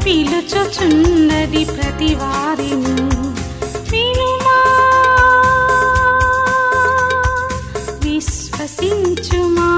పిలుచుచున్నది ప్రతి వారిని వినుమా విశ్వసించుమా.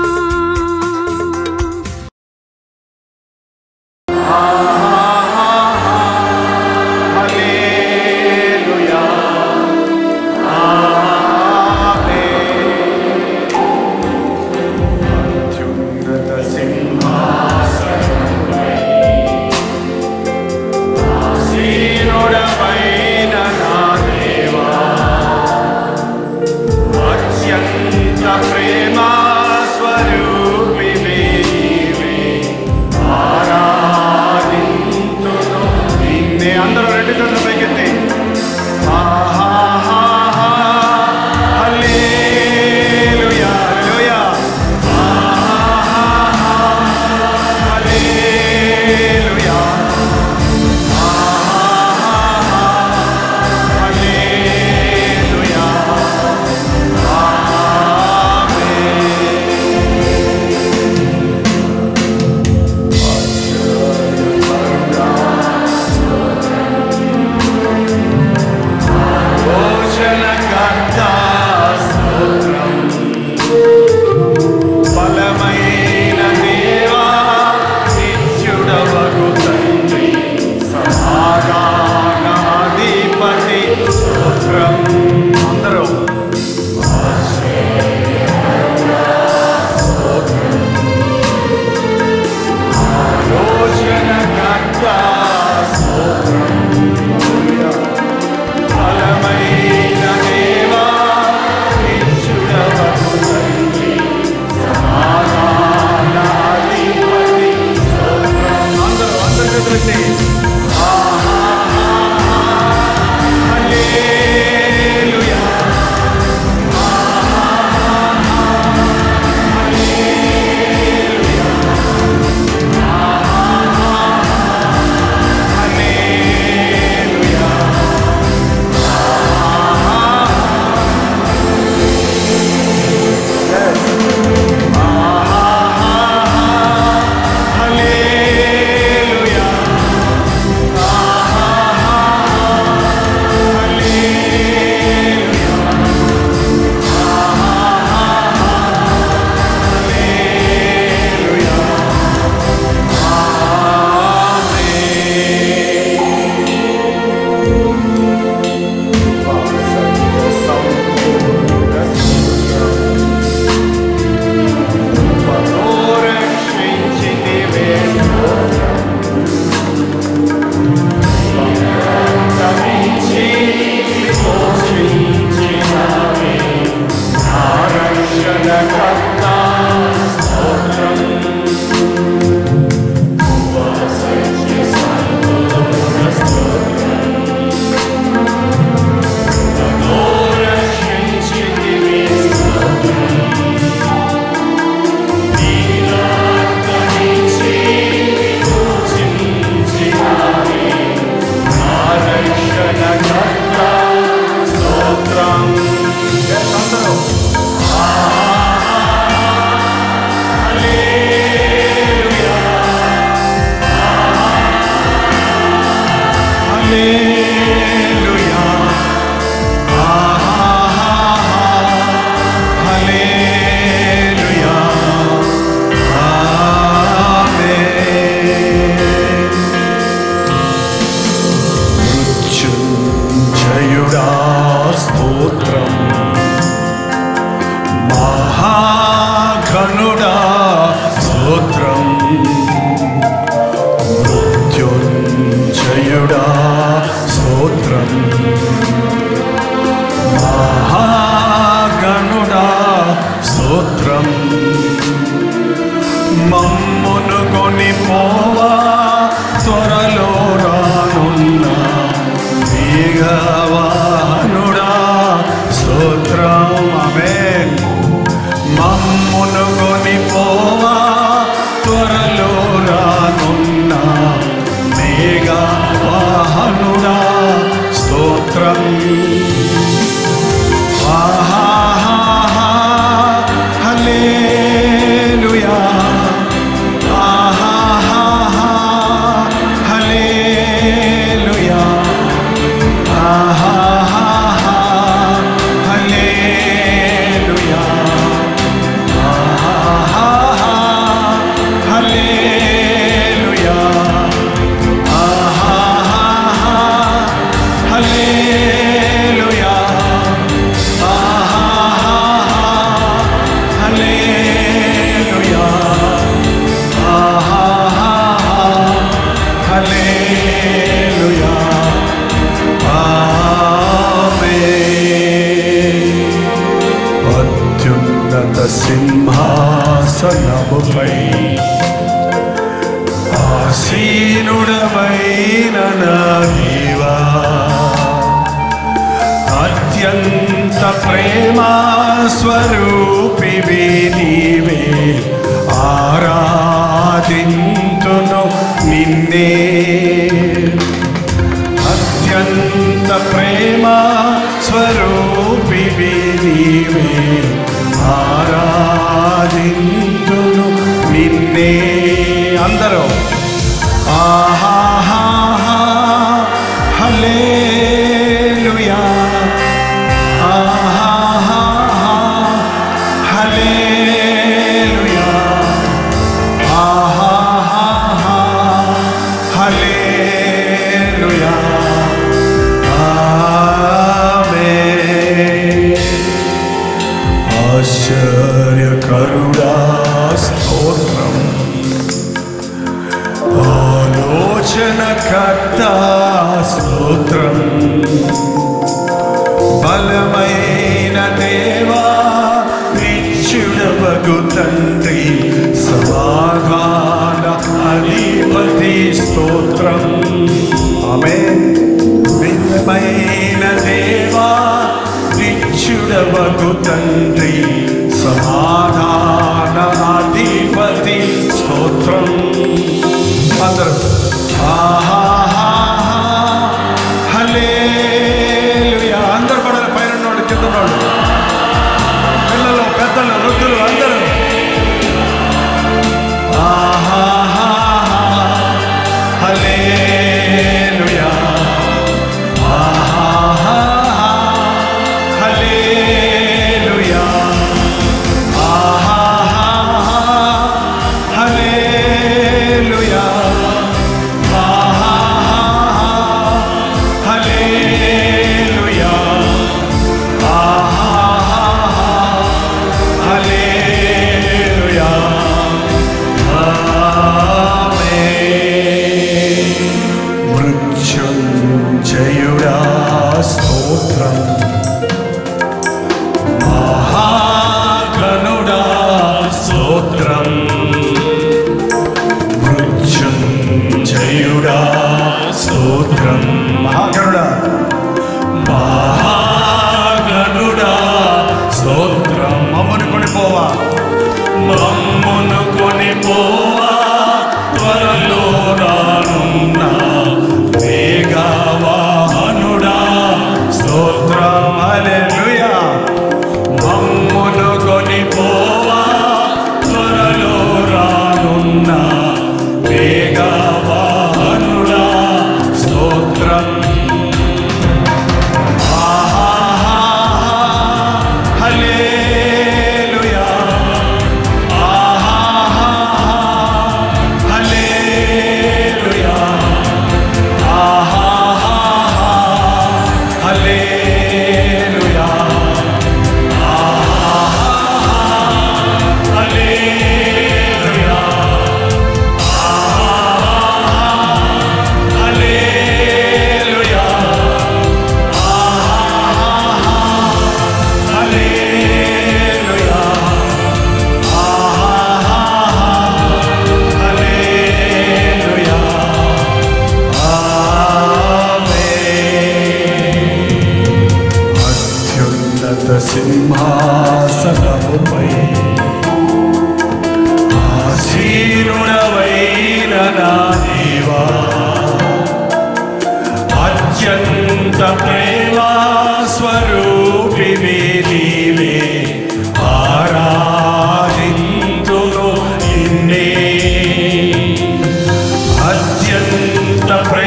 మహాగణుడా స్తోత్రం, మహాగణుడా స్తోత్రం. మమ్మును కొనిపోవా త్వరలో రానున్న వేగవాహనుడా స్తోత్రం. ఆమేన్. మమ్మును కొనిపోవా త్వరలో రానున్న వేగవాహనుడా స్తోత్రం. హల్లెలూయా, హల్లెలూయా, హల్లెలూయా, హల్లెలూయా, హల్లెలూయా, హల్లెలూయా, హల్లెలూయా. ఆమేన్. అత్యున్నత సింహాసనముపై ఆసీనుడమైన నా దేవా, అత్యంత ప్రేమా స్వరూపివి నీవే, ఆరాధింతును నిన్నే. అత్యంత ప్రేమా స్వరూపివి నీవే, ఆరాధింతును నిన్నే. అందరూ ఆహా, హల్లెలూయా, ఆహా, హల్లెలూయా, ఆహా, హల్లెలూయా. ఆమేన్. ఆశ్చర్యకరుడా స్తోత్రం, ఆలోచనకర్త స్తోత్రం. బలమైన దేవా, నిత్యుడవగు తండ్రి, సమాధాన అధిపతి స్తోత్రం. ఆమేన్. బలమైన దేవా, నిత్యుడవగు తండ్రి, సమాధాన అధిపతి స్తోత్రం. అందరూ ఆహా, హల్లెలూయా. అందరూ పడాలి, పైన ఉన్నోళ్ళు, కింద ఉన్నోళ్ళు, పిల్లలు, పెద్దలు, వృద్ధులు అందరూ ఆహా, హల్లెలూయా, ఆహా, హల్లెలూయా, ఆహా, హల్లెలూయా, ఆహా, హల్లెలూయా, ఆహా, హల్లెలూయా. ఆమేన్. మృత్యుంజయుడా స్తోత్రం, మహాగణుడా స్తోత్రం. మృత్యుంజయుడా స్తోత్రం, మహాగణుడా, మహాగణుడా స్తోత్రం. మమ్మును కొనిపోవా, మమ్మును కొనిపోవా త్వరలో రానున్న వేగవాహనుడా స్తోత్రం. హల్లెలూయా. మమ్మును కొనిపోవా త్వరలో రానున్న వేగవాహనుడా స్తోత్రం.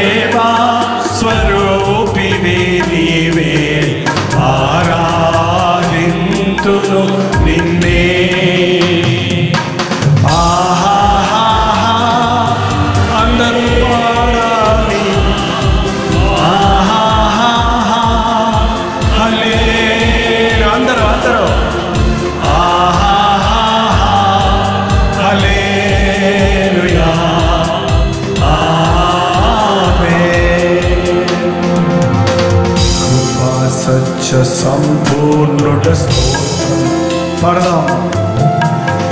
ప్రేమ స్వరూపివి నీవే, ఆరాధింతును నిన్నే. ఆహా అందరూ పాడాలి. ఆహా హల్లెలూయా అందరూ అందరూ. ఆహా హల్లెలూయా ఆమేన్. కృపా సత్య సంపూర్ణుడ స్తోత్రం పడదాం.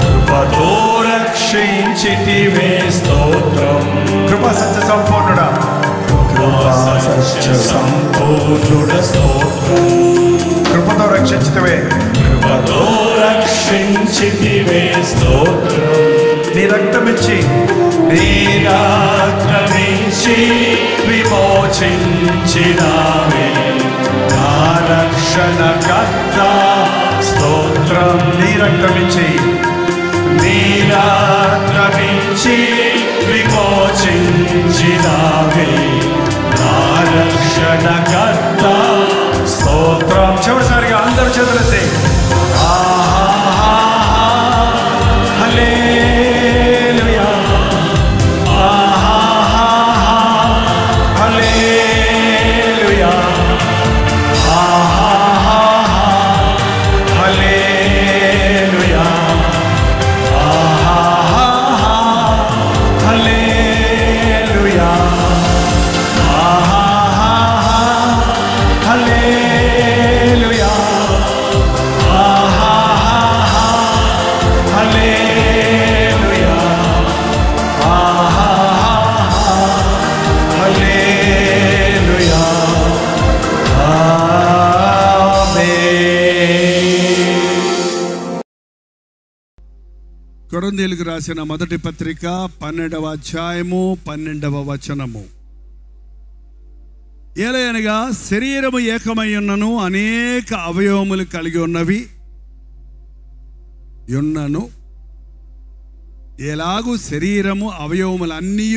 కృపతో రక్షించితివే స్తోత్రం. కృపా సత్య సంపూర్ణుడా, కృపా సత్య సంపూర్ణుడ స్తోత్రం. కృపతో రక్షించితివే, కృపతో రక్షించితివే స్తోత్రం. నీ రక్తమిచ్చి విమోచించినావే నా రక్షణ కర్త స్తోత్రం. నీ రక్తమిచ్చి విమోచించినావే నా రక్షణ కర్త స్తోత్రం. చివరిసారిగా అందరు చేతులెత్తి హల్లెలూయా హల్లెలూయా హల్లెలూయా హల్లెలూయా హల్లెలూయా హల్లెలూయా హల్లెలూయా కొరింథీయులకు రాసిన మొదటి పత్రిక 12వ అధ్యాయము 12వ వచనము. ఏలయనగా శరీరము ఏకమై ఉన్నను అనేక అవయవములు కలిగి ఉన్నను ఎలాగూ శరీరము అవయవములన్నీ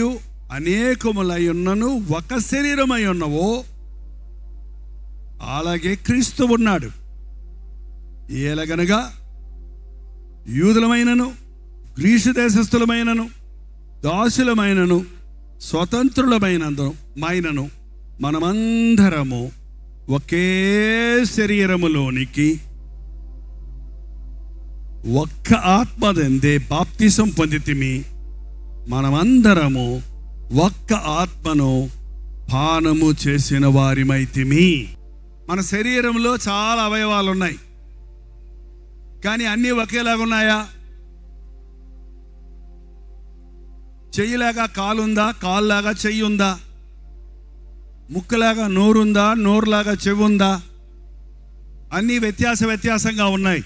అనేకములై ఉన్నను ఒక శరీరమై ఉన్నవో అలాగే క్రీస్తు ఉన్నాడు. ఏలగనగా యూదులమైనను గ్రీసు దేశస్థులమైనను దాసులమైనను స్వతంత్రులమైనను మనమందరము ఒకే శరీరములోనికి ఒక్క ఆత్మదందే బాప్తిసం పొందితిమి. మనమందరము ఒక్క ఆత్మను పానము చేసిన వారిమైతిమి. మన శరీరంలో చాలా అవయవాలు ఉన్నాయి, కానీ అన్నీ ఒకేలాగా ఉన్నాయా? చెయ్యిలాగా కాలుందా, కాలులాగా చెయ్యి ఉందా? ముక్కులాగా నోరుందా, నోరులాగా చెవి ఉందా? అన్నీ వ్యత్యాసంగా ఉన్నాయి.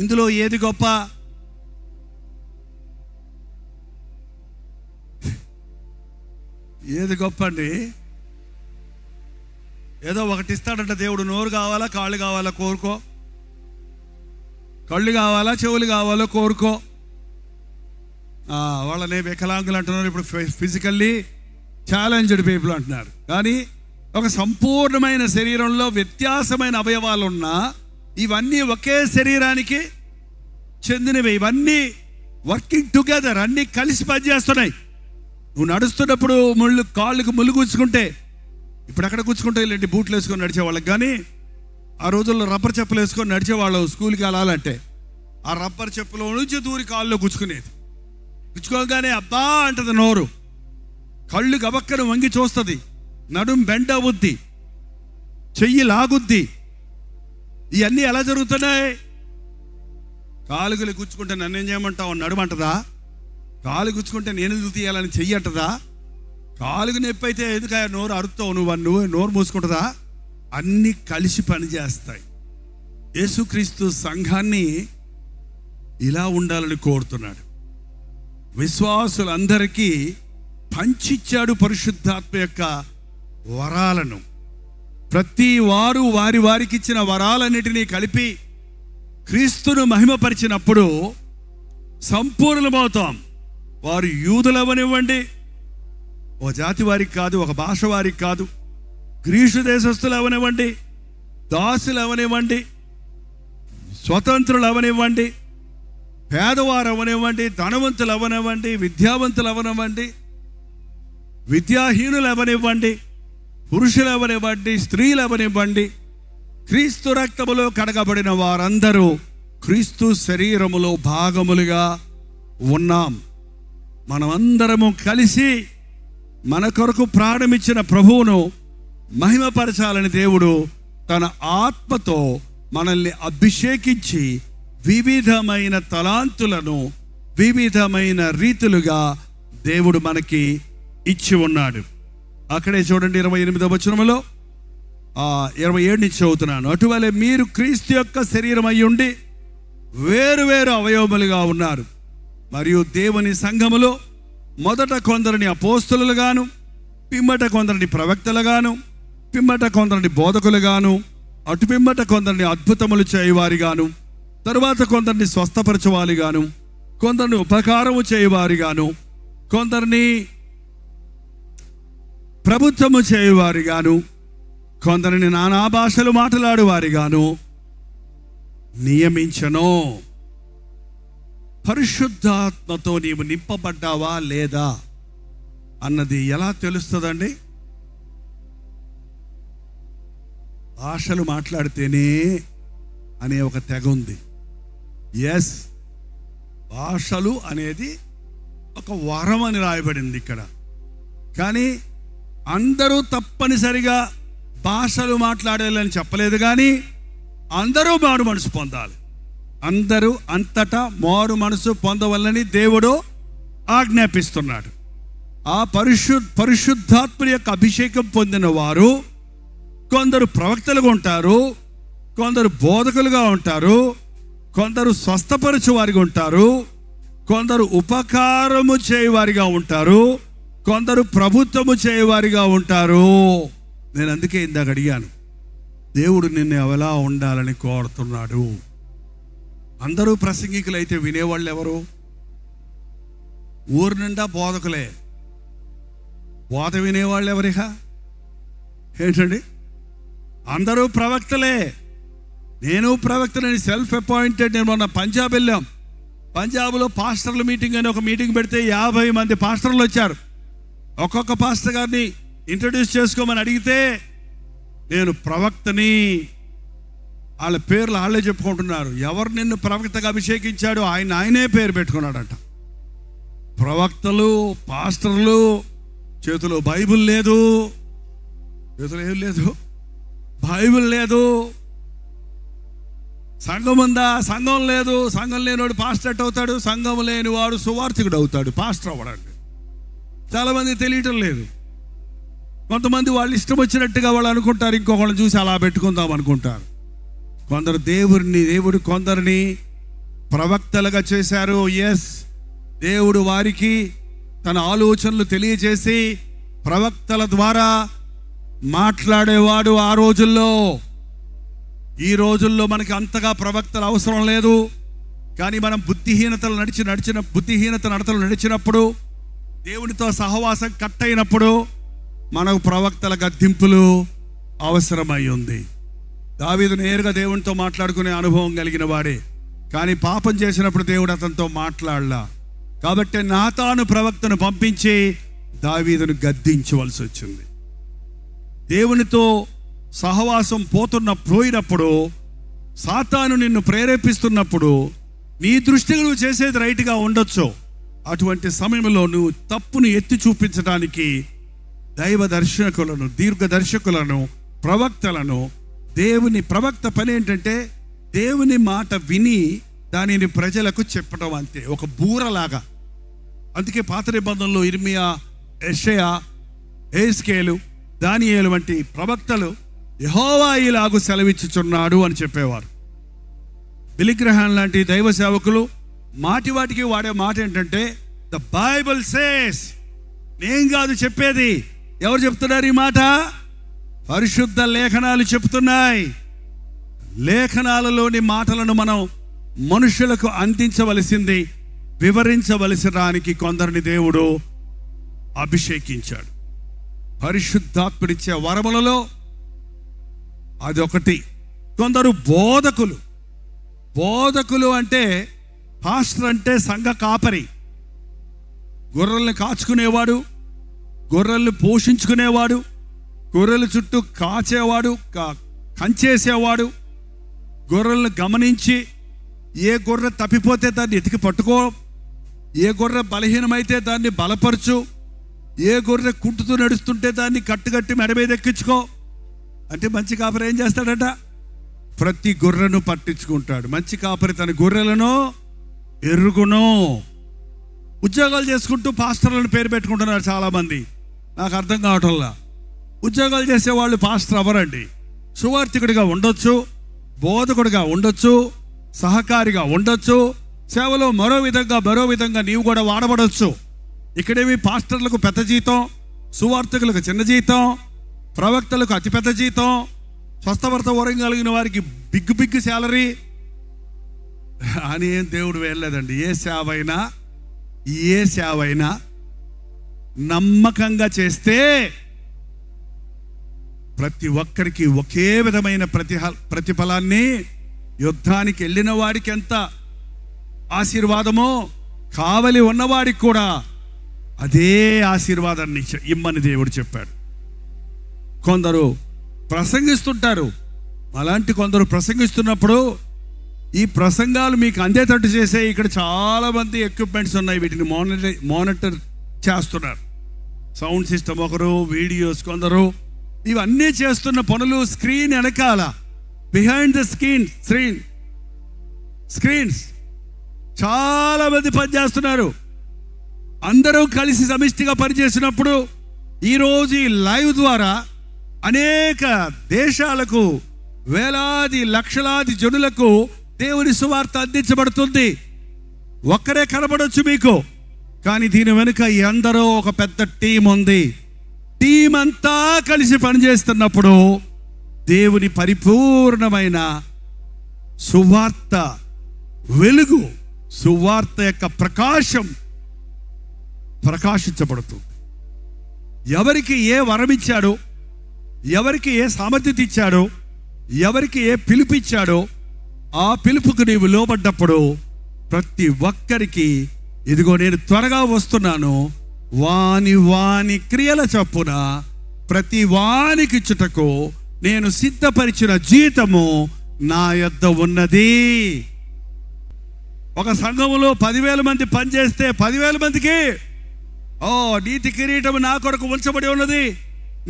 ఇందులో ఏది గొప్ప? ఏది గొప్ప అండి? ఏదో ఒకటి ఇస్తాడంట దేవుడు. నోరు కావాలా, కాళ్ళు కావాలా కోరుకో. కళ్ళు కావాలా, చెవులు కావాలో కోరుకో. వాళ్ళని వికలాంగులు అంటున్నారు, ఇప్పుడు ఫిజికల్లీ ఛాలెంజ్డ్ పీపుల్ అంటున్నారు. కానీ ఒక సంపూర్ణమైన శరీరంలో వ్యత్యాసమైన అవయవాలు ఉన్నా ఇవన్నీ ఒకే శరీరానికి చెందినవి. ఇవన్నీ వర్కింగ్ టుగెదర్, అన్నీ కలిసి పనిచేస్తున్నాయి. నువ్వు నడుస్తున్నప్పుడు కాళ్ళకు ముళ్ళు గుచ్చుకుంటే, ఇప్పుడు ఎక్కడ గుచ్చుకుంటే ఇలాంటి బూట్లు వేసుకొని నడిచేవాళ్ళకి, కానీ ఆ రోజుల్లో రబ్బర్ చెప్పులు వేసుకొని నడిచేవాళ్ళు. స్కూల్కి వెళ్ళాలంటే ఆ రబ్బర్ చెప్పులో నుంచి దూరి కాళ్ళలో గుచ్చుకునేది. గుచ్చుకోగానే అబ్బా అంటది నోరు, కళ్ళు గబక్కను వంగి చూస్తుంది, నడుం బెండ్ అవుద్ది, చెయ్యి లాగుద్ది. ఇవన్నీ ఎలా జరుగుతున్నాయి? కాలుగులు గుచ్చుకుంటే నన్నేం చేయమంటావు నడుమంటదా? కాలు గుచ్చుకుంటే నేను ఎందుకు తీయాలని చెయ్యి అంటదా? కాలుగు నొప్పి అయితే ఎందుకు నోరు అరుతావు నువ్వు నోరు మూసుకుంటుందా? అన్నీ కలిసి పనిచేస్తాయి. యేసుక్రీస్తు సంఘాన్ని ఇలా ఉండాలని కోరుతున్నాడు. విశ్వాసులందరికీ పంచిచ్చాడు పరిశుద్ధాత్మ యొక్క వరాలను. ప్రతి వారు వారికి ఇచ్చిన వరాలన్నిటినీ కలిపి క్రీస్తును మహిమపరిచినప్పుడు సంపూర్ణమవుతాం. వారు యూదులవనివ్వండి, ఒక జాతి వారికి కాదు, ఒక భాష వారికి కాదు. గ్రీసు దేశస్తులు అవనివ్వండి, దాసులు అవనివ్వండి, స్వతంత్రులు అవనివ్వండి, పేదవారు అవనివ్వండి, ధనవంతులు అవనివ్వండి, విద్యావంతులు అవనివ్వండి, విద్యాహీనులు అవనివ్వండి, పురుషులు అవనివ్వండి, స్త్రీలు అవనివ్వండి, క్రీస్తు రక్తములో కడగబడిన వారందరూ క్రీస్తు శరీరములో భాగములుగా ఉన్నాం. మనమందరము కలిసి మన కొరకు ప్రాణమిచ్చిన ప్రభువును మహిమపరచాలని దేవుడు తన ఆత్మతో మనల్ని అభిషేకించి వివిధమైన తలాంతులను వివిధమైన రీతులుగా దేవుడు మనకి ఇచ్చి ఉన్నాడు. అక్కడే చూడండి 28వ వచనములో 27 నుంచి చదువుతున్నాను. అటువలే మీరు క్రీస్తు యొక్క శరీరం అయ్యుండి వేరు వేరు అవయవములుగా ఉన్నారు. మరియు దేవుని సంఘములో మొదట కొందరిని అపోస్తలుగాను, పిమ్మట కొందరిని ప్రవక్తలుగాను, పిమ్మట కొందరిని బోధకులుగాను, అటు పిమ్మట కొందరిని అద్భుతములు చేయవారిగాను, తరువాత కొందరిని స్వస్థపరచువారిగాను, కొందరిని ఉపకారము చేయవారిగాను, కొందరిని ప్రభుత్వము చేయవారిగాను, కొందరిని నానా భాషలు మాట్లాడువారిగాను నియమించను. పరిశుద్ధాత్మతో నీవు నింపబడ్డావా లేదా అన్నది ఎలా తెలుస్తుందండి? భాషలు మాట్లాడితేనే అనే ఒక తెగ ఉంది. ఎస్, భాషలు అనేది ఒక వరం అని రాయబడింది ఇక్కడ. కానీ అందరూ తప్పనిసరిగా భాషలు మాట్లాడాలని చెప్పలేదు. కానీ అందరూ మారు మనసు పొందాలి. అందరూ అంతటా మారు మనసు పొందవలని దేవుడు ఆజ్ఞాపిస్తున్నాడు. ఆ పరిశుద్ధాత్మ యొక్క అభిషేకం పొందిన వారు కొందరు ప్రవక్తలుగా ఉంటారు, కొందరు బోధకులుగా ఉంటారు, కొందరు స్వస్థపరచు వారిగా ఉంటారు, కొందరు ఉపకారము చేయవారిగా ఉంటారు, కొందరు ప్రభుత్వము చేయవారిగా ఉంటారు. నేను అందుకే ఇందాక అడిగాను, దేవుడు నిన్ను ఎలా ఉండాలని కోరుతున్నాడు. అందరూ ప్రసంగికులు అయితే వినేవాళ్ళు ఎవరు? ఊరు నిండా బోధకులే. బోధ వినేవాళ్ళు ఎవరిగా ఏంటండి? అందరూ ప్రవక్తలే. నేను ప్రవక్తలని సెల్ఫ్ అపాయింటెడ్. నేను మొన్న పంజాబ్ వెళ్ళాం. పంజాబ్లో పాస్టర్ల మీటింగ్ అని ఒక మీటింగ్ పెడితే 50 మంది పాస్టర్లు వచ్చారు. ఒక్కొక్క పాస్టర్ గారిని ఇంట్రడ్యూస్ చేసుకోమని అడిగితే నేను ప్రవక్తని, వాళ్ళ పేర్లు వాళ్ళే చెప్పుకుంటున్నారు. ఎవరు నిన్ను ప్రవక్తగా అభిషేకించాడో ఆయనే పేరు పెట్టుకున్నాడట. ప్రవక్తలు, పాస్టర్లు, చేతిలో బైబిల్ లేదు, చేతిలో ఏం లేదు, బైబిల్ లేదు. సంఘం ఉందా? సంఘం లేదు. సంఘం లేనివాడు పాస్టర్ అవుతాడు, సంఘం లేనివాడు సువార్థికుడు అవుతాడు, పాస్టర్ అవ్వడండి. చాలామంది తెలియటం లేదు. కొంతమంది వాళ్ళు ఇష్టం వచ్చినట్టుగా వాళ్ళు అనుకుంటారు, ఇంకొకళ్ళని చూసి అలా పెట్టుకుందాం అనుకుంటారు. కొందరు దేవుడు కొందరిని ప్రవక్తలుగా చేశారు. ఎస్, దేవుడు వారికి తన ఆలోచనలు తెలియజేసి ప్రవక్తల ద్వారా మాట్లాడేవాడు ఆ రోజుల్లో. ఈ రోజుల్లో మనకి అంతగా ప్రవక్తలు అవసరం లేదు. కానీ మనం బుద్ధిహీనతలు నడిచినప్పుడు, దేవునితో సహవాసం కట్ అయినప్పుడు మనకు ప్రవక్తల గద్దింపులు అవసరమై ఉంది. దావీదు నేరుగా దేవునితో మాట్లాడుకునే అనుభవం కలిగిన వాడే. కానీ పాపం చేసినప్పుడు దేవుడు అతనితో మాట్లాడలా. కాబట్టి నాతాను ప్రవక్తను పంపించి దావీదును గద్దించవలసి వచ్చింది. దేవునితో సహవాసం పోయినప్పుడు, సాతాను నిన్ను ప్రేరేపిస్తున్నప్పుడు నీ దృష్టిగా నువ్వు చేసేది రైట్గా ఉండొచ్చు. అటువంటి సమయంలో నువ్వు తప్పును ఎత్తి చూపించడానికి దైవ దర్శకులను, దీర్ఘదర్శకులను, ప్రవక్తలను, దేవుని ప్రవక్త పని ఏంటంటే దేవుని మాట విని దానిని ప్రజలకు చెప్పడం, అంతే, ఒక బూరలాగా. అందుకే పాత నిబంధనలో ఇర్మియా, యెషయా, హెజ్కేలు, దానియేలు వంటి ప్రవక్తలు యెహోవా ఇలాగు సెలవిచ్చుచున్నాడు అని చెప్పేవారు. బిల్లీ గ్రహాం లాంటి దైవ సేవకులు మాటివాటికి వాడే మాట ఏంటంటే ద బైబిల్ సేస్. నేను కాదు చెప్పేది. ఎవరు చెప్తున్నారు ఈ మాట? పరిశుద్ధ లేఖనాలు చెప్తున్నాయి. లేఖనాలలోని మాటలను మనం మనుషులకు అందించవలసింది, వివరించవలసిన దానికి కొందరిని దేవుడు అభిషేకించాడు. పరిశుద్ధాత్ముడిచ్చే వరములలో అదొకటి. కొందరు బోధకులు అంటే పాస్టర్ అంటే సంఘ కాపరి, గొర్రెల్ని కాచుకునేవాడు, గొర్రెల్ని పోషించుకునేవాడు, గొర్రెల చుట్టూ కాచేవాడు, కంచేసేవాడు, గొర్రెలను గమనించి ఏ గొర్రె తప్పిపోతే దాన్ని ఎతికి పట్టుకో, ఏ గొర్రె బలహీనమైతే దాన్ని బలపరచు, ఏ గొర్రె కుంటుతూ నడుస్తుంటే దాన్ని కట్టుకట్టి మెడ మీద ఎక్కించుకో. అంటే మంచి కాపరి ఏం చేస్తాడట? ప్రతి గొర్రెను పట్టించుకుంటాడు. మంచి కాపరి తన గొర్రెలను ఎరుగును. ఉద్యోగాలు చేసుకుంటూ పాస్టర్లను పేరు పెట్టుకుంటున్నారు చాలామంది. నాకు అర్థం కావటంలా. ఉద్యోగాలు చేసేవాళ్ళు పాస్టర్ అవ్వరండి. సువార్థికుడిగా ఉండొచ్చు, బోధకుడిగా ఉండొచ్చు, సహకారిగా ఉండొచ్చు, సేవలో మరో విధంగా నీవు కూడా వాడబడవచ్చు. ఇక్కడేమి పాస్టర్లకు పెద్ద జీతం, సువార్థకులకు చిన్న జీతం, ప్రవక్తలకు అతిపెద్ద జీతం, స్వస్థభర్త వరం కలిగిన వారికి బిగ్ శాలరీ అని ఏం దేవుడు వెళ్ళలేదండి. ఏ సేవ అయినా నమ్మకంగా చేస్తే ప్రతి ఒక్కరికి ఒకే విధమైన ప్రతిఫలాన్ని, యుద్ధానికి వెళ్ళిన వాడికి ఎంత ఆశీర్వాదమో కావలి ఉన్నవాడికి కూడా అదే ఆశీర్వాదాన్ని ఇమ్మని దేవుడు చెప్పాడు. కొందరు ప్రసంగిస్తుంటారు. అలాంటి కొందరు ప్రసంగిస్తున్నప్పుడు ఈ ప్రసంగాలు మీకు అందేటట్టు చేసే ఇక్కడ చాలామంది ఎక్విప్మెంట్స్ ఉన్నాయి. వీటిని మానిటర్ చేస్తున్నారు. సౌండ్ సిస్టమ్ ఒకరు, వీడియోస్ కొందరు, ఇవన్నీ చేస్తున్న పనులు స్క్రీన్ వెనకాల, బిహైండ్ ద స్క్రీన్స్ చాలా మంది పనిచేస్తున్నారు. అందరూ కలిసి సమిష్టిగా పనిచేసినప్పుడు ఈరోజు ఈ లైవ్ ద్వారా అనేక దేశాలకు, వేలాది లక్షలాది జనులకు దేవుని సువార్త అందించబడుతుంది. ఒక్కరే కనబడొచ్చు మీకు, కానీ దీని వెనుక ఎందరో ఒక పెద్ద టీం ఉంది. టీం అంతా కలిసి పనిచేస్తున్నప్పుడు దేవుని పరిపూర్ణమైన సువార్త వెలుగు, సువార్త యొక్క ప్రకాశించబడుతుంది. ఎవరికి ఏ వరం ఇచ్చాడో, ఎవరికి ఏ సామర్థ్యత ఇచ్చాడో, ఎవరికి ఏ పిలుపిచ్చాడో ఆ పిలుపుకు నీవు లోబడ్డప్పుడు ప్రతి ఒక్కరికి ఇదిగో నేను త్వరగా వస్తున్నాను, వాని క్రియల చొప్పున ప్రతి వానికి ఇచ్చుటకు నేను సిద్ధపరిచిన జీతము నా యొద్ద ఉన్నది. ఒక సంఘములో 10,000 మంది పనిచేస్తే 10,000 మందికి నీతి కిరీటం నా కొరకు ఉంచబడి ఉన్నది.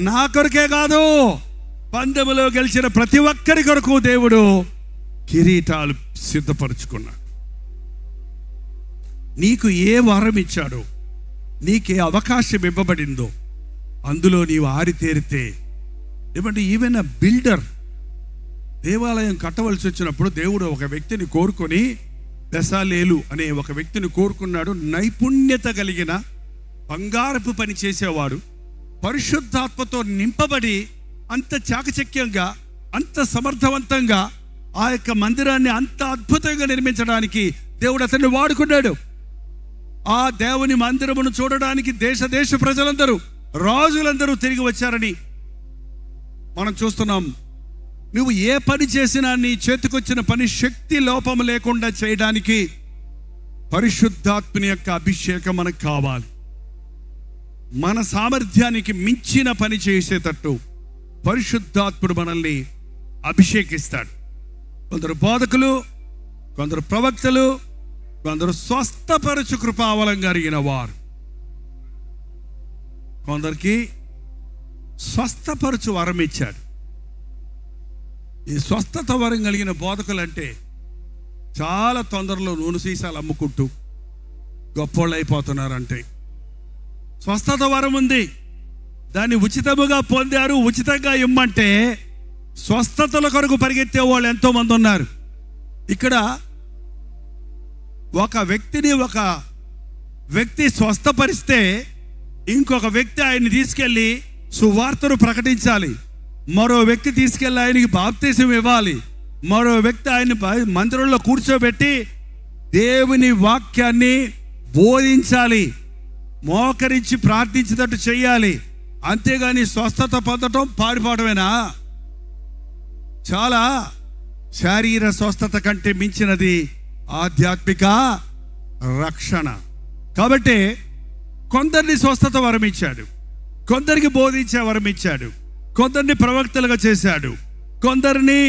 నా కొరకే కాదు, పందెములో గెలిచిన ప్రతి ఒక్కరి కొరకు దేవుడు కిరీటాలు సిద్ధపరుచుకున్నాడు. నీకు ఏ వరం ఇచ్చాడో, నీకే అవకాశం ఇవ్వబడిందో అందులో నీవు ఆరితేరితే, ఏమంటే ఈవెన్ అ బిల్డర్ దేవాలయం కట్టవలసి వచ్చినప్పుడు దేవుడు ఒక వ్యక్తిని కోరుకొని, బెసాలేలు అనే ఒక వ్యక్తిని కోరుకున్నాడు. నైపుణ్యత కలిగిన బంగారపు పని చేసేవాడు, పరిశుద్ధాత్మతో నింపబడి అంత చాకచక్యంగా, అంత సమర్థవంతంగా ఆ యొక్క మందిరాన్ని అంత అద్భుతంగా నిర్మించడానికి దేవుడు అతన్ని వాడుకున్నాడు. ఆ దేవుని మందిరమును చూడడానికి దేశ ప్రజలందరూ, రాజులందరూ తిరిగి వచ్చారని మనం చూస్తున్నాం. నువ్వు ఏ పని చేసినా నీ చేతికొచ్చిన పని శక్తి లోపం లేకుండా చేయడానికి పరిశుద్ధాత్మని యొక్క అభిషేకం మనకు కావాలి. మన సామర్థ్యానికి మించిన పని చేసేటట్టు పరిశుద్ధాత్ముడు మనల్ని అభిషేకిస్తాడు. కొందరు బోధకులు, కొందరు ప్రవక్తలు, కొందరు స్వస్థపరచు కృపావలం కలిగిన వారు, కొందరికి స్వస్థపరచు వరం ఇచ్చాడు. ఈ స్వస్థత వరం కలిగిన బోధకులు అంటే చాలా తొందరలో నూనె సీసాలు అమ్ముకుంటూ గొప్పోళ్ళు అయిపోతున్నారంటే, స్వస్థత వరం ఉంది, దాన్ని ఉచితముగా పొందారు, ఉచితంగా ఇమ్మంటే స్వస్థతల కొరకు పరిగెత్తే వాళ్ళు ఎంతో మంది ఉన్నారు. ఇక్కడ ఒక వ్యక్తి స్వస్థపరిస్తే ఇంకొక వ్యక్తి ఆయన్ని తీసుకెళ్ళి సువార్తను ప్రకటించాలి, మరో వ్యక్తి తీసుకెళ్ళి ఆయనకి బాప్తిసం ఇవ్వాలి, మరో వ్యక్తి ఆయన మందిరంలో కూర్చోబెట్టి దేవుని వాక్యాన్ని బోధించాలి. మోకరించి ప్రార్థించేటట్టు చెయ్యాలి. అంతేగాని స్వస్థత పొందటం పారిపోవడమేనా? చాలా శారీర స్వస్థత కంటే మించినది ఆధ్యాత్మిక రక్షణ. కాబట్టి కొందరిని స్వస్థత వరం ఇచ్చాడు, కొందరికి బోధించే వరం ఇచ్చాడు, కొందరిని ప్రవక్తలుగా చేశాడు, కొందరిని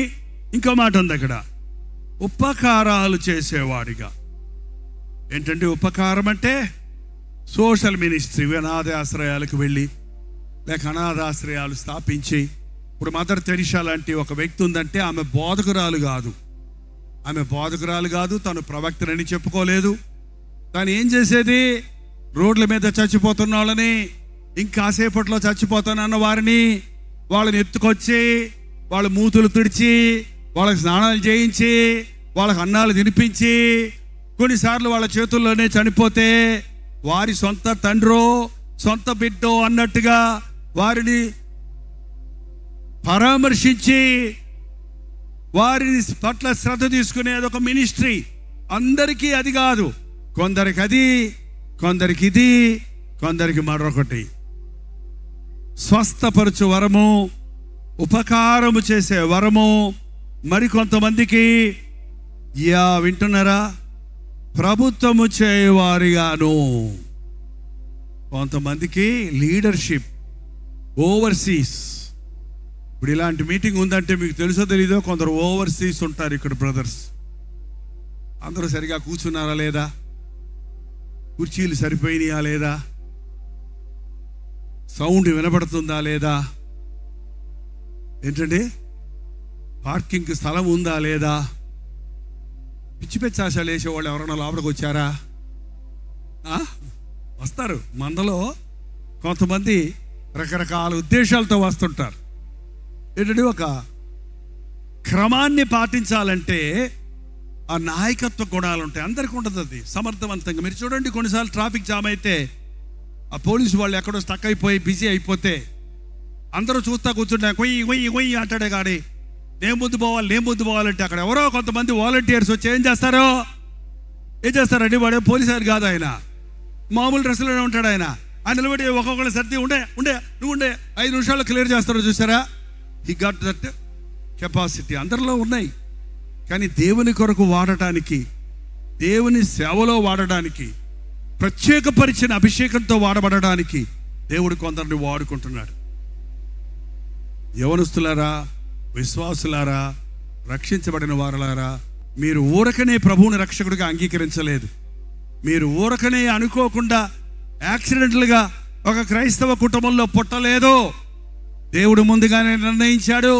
ఇంకో మాట ఉంది అక్కడ, ఉపకారాలు చేసేవాడిగా. ఏంటంటే ఉపకారం అంటే సోషల్ మినిస్ట్రీ, అనాథాశ్రయాలకు వెళ్ళి లేక అనాథాశ్రయాలు స్థాపించి. ఇప్పుడు మదర్ తెరిసా లాంటి ఒక వ్యక్తి ఉందంటే ఆమె బోధకురాలు కాదు, తను ప్రవక్తనని చెప్పుకోలేదు. తను ఏం చేసేది, రోడ్ల మీద చచ్చిపోతున్న వాళ్ళని, ఇంకాసేపట్లో చచ్చిపోతానన్న వారిని, వాళ్ళని ఎత్తుకొచ్చి వాళ్ళ మూతులు తుడిచి వాళ్ళకి స్నానాలు చేయించి వాళ్ళకి అన్నాలు తినిపించి, కొన్నిసార్లు వాళ్ళ చేతుల్లోనే చనిపోతే వారి సొంత తండ్రో సొంత బిడ్డో అన్నట్టుగా వారిని పరామర్శించి వారిని పట్ల శ్రద్ధ తీసుకునేది ఒక మినిస్ట్రీ. అందరికీ అది కాదు, కొందరికి అది, కొందరికి ఇది, కొందరికి మరొకటి. స్వస్థపరచు వరము, ఉపకారము చేసే వరము, మరికొంతమందికి వింటున్నారా, ప్రభుత్వము చేయవారిగాను, కొంతమందికి లీడర్షిప్, ఓవర్సీస్. ఇప్పుడు ఇలాంటి మీటింగ్ ఉందంటే మీకు తెలుసో తెలీదో, కొందరు ఓవర్సీస్ ఉంటారు ఇక్కడ బ్రదర్స్. అందరూ సరిగా కూర్చున్నారా లేదా, కుర్చీలు సరిపోయినాయా లేదా, సౌండ్ వినపడుతుందా లేదా, ఏంటండి పార్కింగ్ స్థలం ఉందా లేదా, పిచ్చి పిచ్చి ఆశలు వేసేవాళ్ళు ఎవరైనా లోపలికి వచ్చారా? వస్తారు. మనలో కొంతమంది రకరకాల ఉద్దేశాలతో వస్తుంటారు. ఏంటంటే ఒక క్రమాన్ని పాటించాలంటే ఆ నాయకత్వ గుణాలు ఉంటాయి, అందరికీ ఉంటుంది అది సమర్థవంతంగా. మీరు చూడండి, కొన్నిసార్లు ట్రాఫిక్ జామ్ అయితే ఆ పోలీసు వాళ్ళు ఎక్కడో స్టక్ అయిపోయి బిజీ అయిపోతే అందరూ చూస్తా కూర్చుంటే కొయ్యి కొయ్యి కొయ్యి అంటాడే కానీ నేను ముందు పోవాలంటే అక్కడ ఎవరో కొంతమంది వాలంటీర్స్ వచ్చి ఏం చేస్తారండి, వాడే పోలీసు ఆయన కాదు, ఆయన మామూలు డ్రెస్సులోనే ఉంటాడు. ఆయన నిలబడి ఒక్కొక్కరు సర్ది నువ్వు 5 నిమిషాల్లో క్లియర్ చేస్తారో చూసారా. హీ గాట్ దట్ కెపాసిటీ అందరిలో ఉన్నాయి. కానీ దేవుని కొరకు వాడటానికి, దేవుని సేవలో వాడడానికి, ప్రత్యేకపరిచిన అభిషేకంతో వాడబడడానికి దేవుడు కొందరిని వాడుకుంటున్నాడు. యవనస్తులారా, విశ్వాసులారా, రక్షించబడిన వారలారా, మీరు ఊరకనే ప్రభువుని రక్షకుడిగా అంగీకరించలేదు. మీరు ఊరకనే అనుకోకుండా యాక్సిడెంటల్గా ఒక క్రైస్తవ కుటుంబంలో పుట్టలేదు. దేవుడు ముందుగానే నిర్ణయించాడు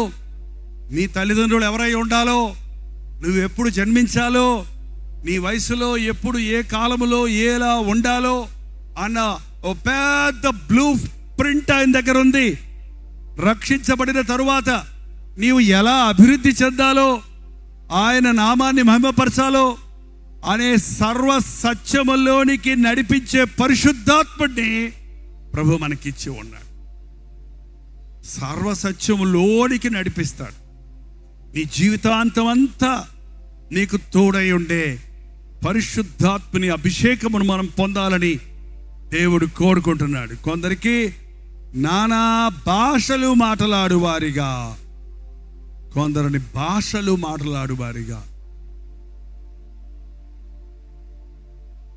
నీ తల్లిదండ్రులు ఎవరై ఉండాలో, నువ్వు ఎప్పుడు జన్మించాలో, నీ వయసులో ఎప్పుడు ఏ కాలములో ఎలా ఉండాలో అన్న ఓ పెద్ద బ్లూ ప్రింట్ ఆయన దగ్గర ఉంది. రక్షించబడిన తరువాత నీవు ఎలా అభివృద్ధి చెందాలో, ఆయన నామాన్ని మహిమపరచాలో అనే సర్వ సత్యములోనికి నడిపించే పరిశుద్ధాత్ముడిని ప్రభు మనకిచ్చి ఉన్నాడు. సర్వసత్యములోనికి నడిపిస్తాడు. నీ జీవితాంతం అంతా నీకు తోడై ఉండే పరిశుద్ధాత్మని అభిషేకమును మనం పొందాలని దేవుడు కోరుకుంటున్నాడు. కొందరికి నానా భాషలు మాట్లాడువారిగా, కొందరిని భాషలు మాట్లాడువారిగా.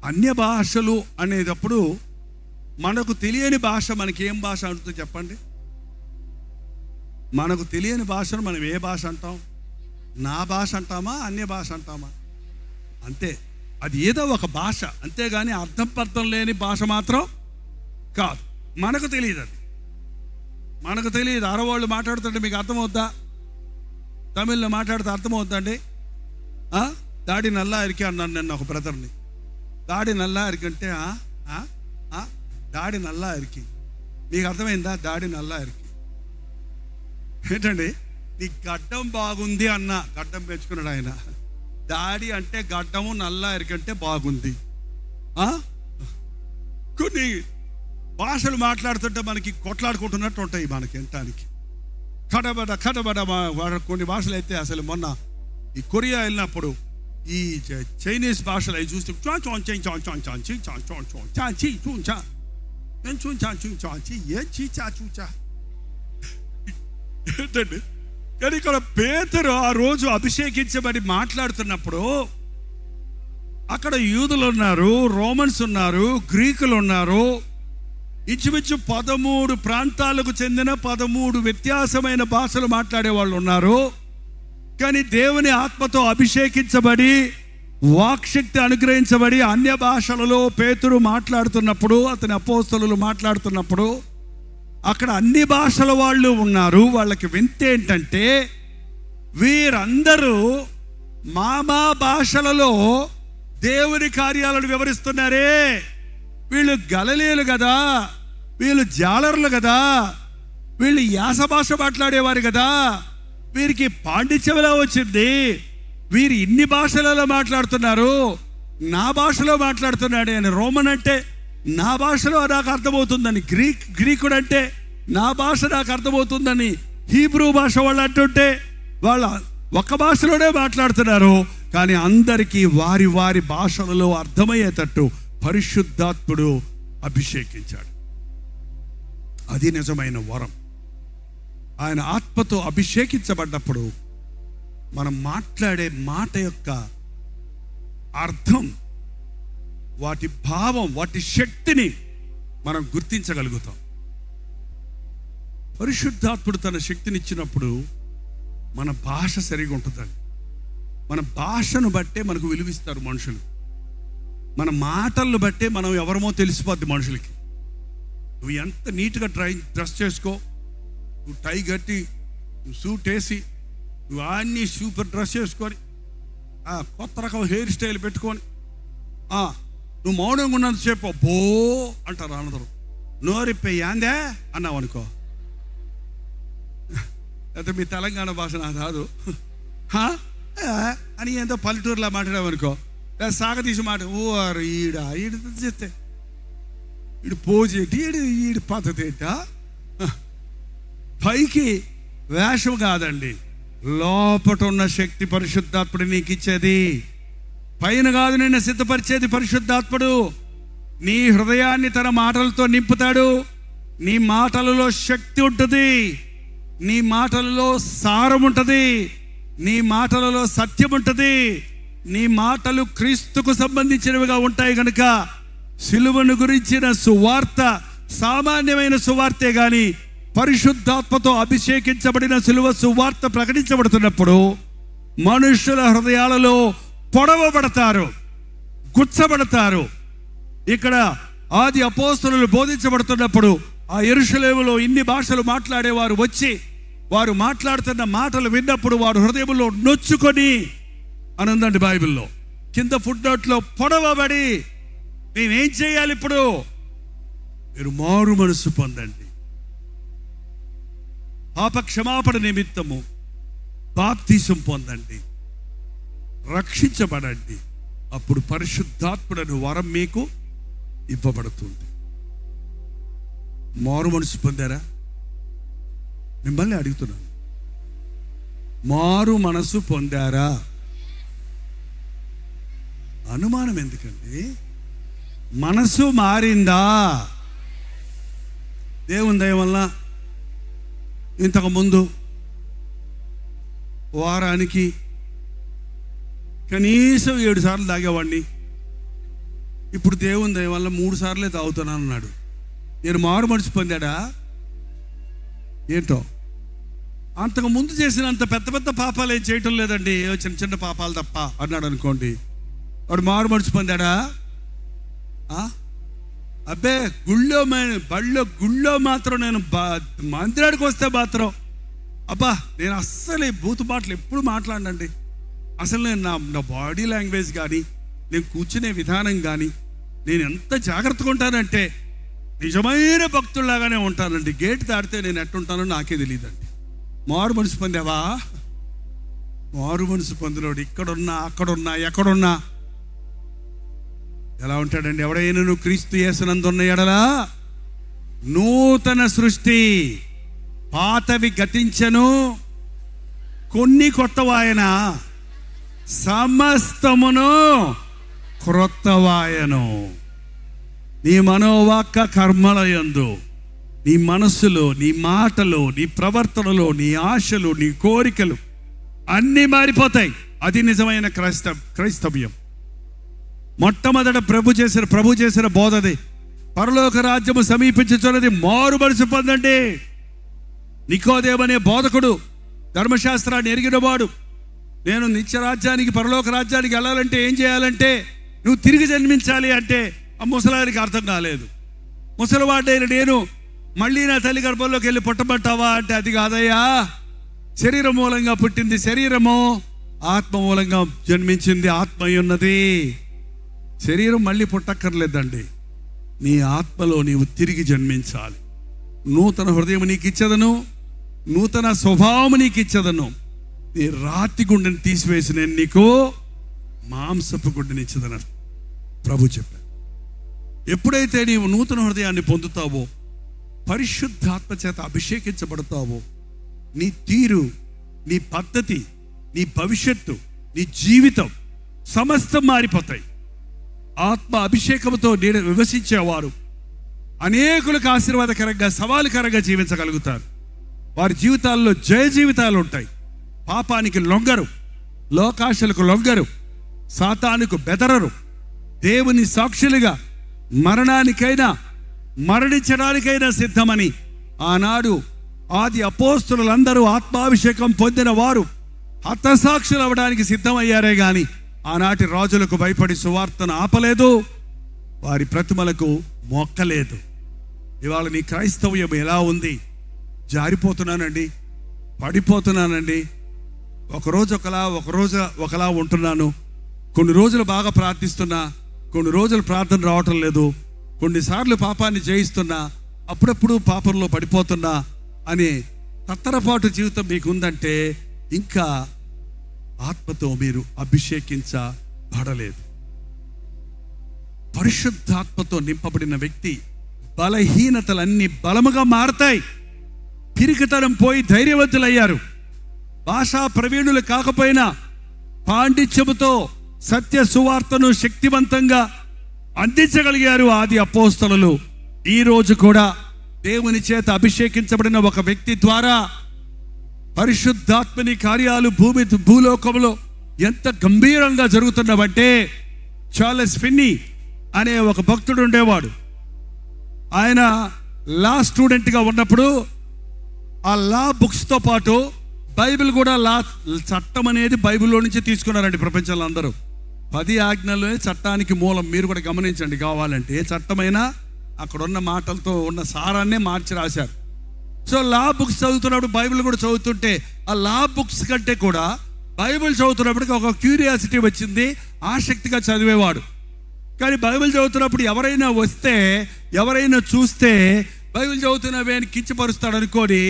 అన్య భాషలు అనేటప్పుడు మనకు తెలియని భాష, మనకి ఏం భాష అంటుందో చెప్పండి. మనకు తెలియని భాషను మనం ఏ భాష అంటాం? నా భాష అంటామా, అన్య భాష అంటామా? అంతే, అది ఏదో ఒక భాష, అంతేగాని అర్థం లేని భాష మాత్రం కాదు. మనకు తెలియదు, అది మనకు తెలియదు. అరవాళ్ళు మాట్లాడుతుంటే మీకు అర్థమవుద్దా? తమిళ్లో మాట్లాడితే అర్థమవుద్దా అండి? దాడి నల్లా అరికి అన్నాను నిన్న ఒక బ్రదర్ని. దాడి నల్లా అరికంటే దాడి నల్లా అరికి, మీకు అర్థమైందా? దాడి నల్లా అరికి ఏంటండి? నీ గడ్డం బాగుంది అన్న, గడ్డం పెంచుకున్నాడు ఆయన. దాడి అంటే గడ్డము, నల్లా అరికంటే బాగుంది. కొన్ని భాషలు మాట్లాడుతుంటే మనకి కొట్లాడుకుంటున్నట్టు ఉంటాయి మనకి వినటానికి. కటబడ కొన్ని భాషలు అయితే అసలు మొన్న ఈ కొరియా వెళ్ళినప్పుడు ఈ చైనీస్ భాషలు అవి చూస్తే నేను చూచాచి ఏం చీచా చూచా ఏంటండి. కానీ ఇక్కడ పేతురు ఆ రోజు అభిషేకించబడి మాట్లాడుతున్నప్పుడు అక్కడ యూదులు ఉన్నారు, రోమన్స్ ఉన్నారు, గ్రీకులు ఉన్నారు. ఇంచుమించు 13 ప్రాంతాలకు చెందిన 13 వ్యత్యాసమైన భాషలు మాట్లాడే వాళ్ళు ఉన్నారు. కానీ దేవుని ఆత్మతో అభిషేకించబడి వాక్శక్తి అనుగ్రహించబడి అన్య భాషలలో పేతురు మాట్లాడుతున్నప్పుడు, అతని అపోస్తలులు మాట్లాడుతున్నప్పుడు అక్కడ అన్ని భాషల వాళ్ళు ఉన్నారు. వాళ్ళకి వింత ఏంటంటే వీరందరూ మామా భాషలలో దేవుని కార్యాలను వివరిస్తున్నారే. వీళ్ళు గలిలీయులు కదా, వీళ్ళు జాలర్లు కదా, వీళ్ళు యాస భాష మాట్లాడేవారు కదా, వీరికి పాండిత్యం ఎలా వచ్చింది, వీరు ఇన్ని భాషలలో మాట్లాడుతున్నారు, నా భాషలో మాట్లాడుతున్నాడే అని. రోమన్ అంటే నా భాషలో నాకు అర్థమవుతుందని, గ్రీకుడు అంటే నా భాష నాకు అర్థమవుతుందని, హీబ్రూ భాష వాళ్ళు అంటుంటే వాళ్ళ ఒక్క భాషలోనే మాట్లాడుతున్నారు. కానీ అందరికీ వారి వారి భాషలలో అర్థమయ్యేటట్టు పరిశుద్ధాత్ముడు అభిషేకించాడు. అది నిజమైన వరం. ఆయన ఆత్మతో అభిషేకించబడ్డప్పుడు మనం మాట్లాడే మాట యొక్క అర్థం, వాటి భావం, వాటి శక్తిని మనం గుర్తించగలుగుతాం. పరిశుద్ధాత్ముడు తన శక్తినిచ్చినప్పుడు మన భాష సరిగా ఉంటుందండి. మన భాషను బట్టే మనకు విలువిస్తారు మనుషులు. మన మాటలను బట్టే మనం ఎవరమో తెలిసిపోద్ది మనుషులకి. నువ్వు ఎంత నీట్గా డ్రెస్ చేసుకో, నువ్వు టై కట్టి, నువ్వు సూట్ వేసి, నువ్వు అన్నీ సూపర్ డ్రెస్ చేసుకొని, కొత్త రకం హెయిర్ స్టైల్ పెట్టుకొని, నువ్వు మౌనంగా ఉన్నంతసేపు అబ్బో అంటారు అందరూ. నోరిప్పే యాందే అన్నావు అనుకో, అయితే మీ తెలంగాణ భాష నాకు కాదు అని ఎంతో పల్లెటూరులో మాట్లాడామనుకో, సాగతీసి మాట ఓరు ఈడు చేస్తే ఈడు పోజేటి ఈడు పద్ధతి ఏంటా. పైకి వేషం కాదండి, లోపట ఉన్న శక్తి పరిశుద్ధాత్ముడు నీకు ఇచ్చేది. పైన కాదు నిన్ను సిద్ధపరిచేది పరిశుద్ధాత్ముడు. నీ హృదయాన్ని తన మాటలతో నింపుతాడు. నీ మాటలలో శక్తి ఉంటుంది, నీ మాటలలో సారం ఉంటుంది, నీ మాటలలో సత్యం ఉంటుంది. నీ మాటలు క్రీస్తుకు సంబంధించినవిగా ఉంటాయి కనుక సిలువను గురించిన సువార్త సామాన్యమైన సువార్తే గాని పరిశుద్ధాత్మతో అభిషేకించబడిన సిలువ సువార్త ప్రకటించబడుతున్నప్పుడు మనుషుల హృదయాలలో పొడవబడతారు, గుచ్చబడతారు. ఇక్కడ ఆది అపోస్తలులు బోధించబడుతున్నప్పుడు ఆ యెరూషలేములో ఇన్ని భాషలు మాట్లాడేవారు వచ్చి వారు మాట్లాడుతున్న మాటలు విన్నప్పుడు వారు హృదయంలో నొచ్చుకొని అని ఉందండి బైబిల్లో. కింద ఫుట్ నోట్లో పొడవబడి నేనేం చేయాలి ఇప్పుడు? మీరు మారు మనసు పొందండి, పాప క్షమాపణ నిమిత్తము బాప్తిసం పొందండి, రక్షించబడండి. అప్పుడు పరిశుద్ధాత్ముడను వరం మీకు ఇవ్వబడుతుంది. మారు మనసు పొందారా? మిమ్మల్ని అడుగుతున్నాను, మారు మనసు పొందారా? అనుమానం ఎందుకండి? మనసు మారిందా? దేవుని దయ వల్ల ఇంతకుముందు వారానికి కనీసం 7 సార్లు తాగేవాడిని, ఇప్పుడు దేవుని దయ వల్ల 3 సార్లే తాగుతున్నాను అన్నాడు. నేను మారు మనసు పొందాడా ఏంటో? అంతకుముందు చేసినంత పెద్ద పెద్ద పాపాలు ఏం చేయటం లేదండి, చిన్న చిన్న పాపాలు తప్ప అన్నాడు అనుకోండి, వాడు మారు మనసు పొందాడా? అబ్బే గుళ్ళో మాత్రం నేను మందిరాడికి వస్తే మాత్రం అబ్బా నేను అస్సలు ఈ బూతు మాటలు ఎప్పుడు మాట్లాడండి. అసలు నేను నా బాడీ లాంగ్వేజ్ కానీ, నేను కూర్చునే విధానం కానీ నేను ఎంత జాగ్రత్తగా ఉంటానంటే నిజమైన భక్తుల్లాగానే ఉంటానండి. గేట్ దాటితే నేను ఎట్టుంటానో నాకే తెలియదండి. మారు మనసు పొందావా? మారు మనసు పొందినోడు ఇక్కడున్నా అక్కడున్నా ఎక్కడున్నా ఎలా ఉంటాడండి? ఎవడైనా నువ్వు క్రీస్తు యేసునందున్న ఎడలా నూతన సృష్టి, పాతవి గతించెను, కొన్ని కొత్తవాయన, సమస్తమును క్రొత్తవాయను. నీ మనోవాక్య కర్మల యందు, నీ మనస్సులో, నీ మాటలో, నీ ప్రవర్తనలో, నీ ఆశలు, నీ కోరికలు అన్నీ మారిపోతాయి. అది నిజమైన క్రైస్తవ్యం. మొట్టమొదట ప్రభు చేసిన బోధది, పరలోక రాజ్యము సమీపించుచున్నది, మారు మనసు పొందండి. నికోదేము అనే బోధకుడు, ధర్మశాస్త్రాన్ని ఎరిగినవాడు, నేను నిత్యరాజ్యానికి, పరలోక రాజ్యానికి వెళ్ళాలంటే ఏం చేయాలంటే నువ్వు తిరిగి జన్మించాలి అంటే ఆ ముసలానికి అర్థం కాలేదు. ముసలివాడైన నేను మళ్ళీ నా తల్లి గర్భంలోకి వెళ్ళి పుట్టబట్టావా అంటే అది కాదయ్యా, శరీరం మూలంగా పుట్టింది శరీరము, ఆత్మ మూలంగా జన్మించింది ఆత్మ ఉన్నది. శరీరం మళ్ళీ పుట్టక్కర్లేదండి, నీ ఆత్మలో నీవు తిరిగి జన్మించాలి. నూతన హృదయం నీకు ఇచ్చదను, నూతన స్వభావం నీకు ఇచ్చదను. నీ రాతి గుండెని తీసివేసి నేను నీకు మాంసపు గుండెని ఇచ్చదను ప్రభు చెప్పాడు. ఎప్పుడైతే నీవు నూతన హృదయాన్ని పొందుతావో, పరిశుద్ధాత్మ చేత అభిషేకించబడతావో, నీ తీరు, నీ పద్ధతి, నీ భవిష్యత్తు, నీ జీవితం సమస్తం మారిపోతాయి. ఆత్మ అభిషేకంతో వివసించేవారు అనేకులకు ఆశీర్వాదకరంగా, సవాలుకరంగా జీవించగలుగుతారు. వారి జీవితాల్లో జయ జీవితాలు ఉంటాయి. పాపానికి లొంగరు, లోకాశలకు లొంగరు, సాతానుకు బెదరరు. దేవుని సాక్షులుగా మరణానికైనా మరణించడానికైనా సిద్ధమని ఆనాడు ఆది అపోస్తులందరూ ఆత్మాభిషేకం పొందిన వారు హతసాక్షులు అవ్వడానికి సిద్ధమయ్యారే గాని ఆనాటి రాజులకు భయపడి సువార్తను ఆపలేదు, వారి ప్రతిమలకు మొక్కలేదు. ఇవాళ నీ క్రైస్తవ్యం ఎలా ఉంది? జారిపోతున్నానండి, పడిపోతున్నానండి, ఒకరోజు ఒకలా ఉంటున్నాను, కొన్ని రోజులు బాగా ప్రార్థిస్తున్నా, కొన్ని రోజులు ప్రార్థన రావటం లేదు, కొన్నిసార్లు పాపాన్ని జయిస్తున్నా, అప్పుడప్పుడు పాపంలో పడిపోతున్నా అనే తత్తరపాటు జీవితం మీకు ఉందంటే ఇంకా ఆత్మతో మీరు అభిషేకించబడలేదు. పరిశుద్ధాత్మతో నింపబడిన వ్యక్తి బలహీనతలన్నీ బలముగా మారతాయి. పిరికితనం పోయి ధైర్యవంతులయ్యారు. భాషా ప్రవీణులు కాకపోయినా పాండిత్యముతో సత్య సువార్తను శక్తివంతంగా అందించగలిగారు ఆది అపోస్తలులు. ఈరోజు కూడా దేవుని చేత అభిషేకించబడిన ఒక వ్యక్తి ద్వారా పరిశుద్ధాత్మని కార్యాలు భూలోకంలో ఎంత గంభీరంగా జరుగుతున్నవంటే, చార్లెస్ ఫిన్నీ అనే ఒక భక్తుడు ఉండేవాడు. ఆయన లా స్టూడెంట్గా ఉన్నప్పుడు ఆ లా బుక్స్తో పాటు బైబిల్ కూడా, లా చట్టం అనేది బైబిల్లో నుంచి తీసుకున్నారండి ప్రపంచంలో అందరూ. 10 ఆజ్ఞలే చట్టానికి మూలం. మీరు కూడా గమనించండి, కావాలంటే ఏ చట్టమైనా అక్కడ ఉన్న మాటలతో ఉన్న సారాన్నే మార్చి రాశారు. సో లా బుక్స్ చదువుతున్నప్పుడు బైబిల్ కూడా చదువుతుంటే ఆ లా బుక్స్ కంటే కూడా బైబిల్ చదువుతున్నప్పటికీ ఒక క్యూరియాసిటీ వచ్చింది, ఆసక్తిగా చదివేవాడు. కానీ బైబిల్ చదువుతున్నప్పుడు ఎవరైనా వస్తే, ఎవరైనా చూస్తే బైబిల్ చదువుతున్నవే అని కించపరుస్తాడు అనుకొని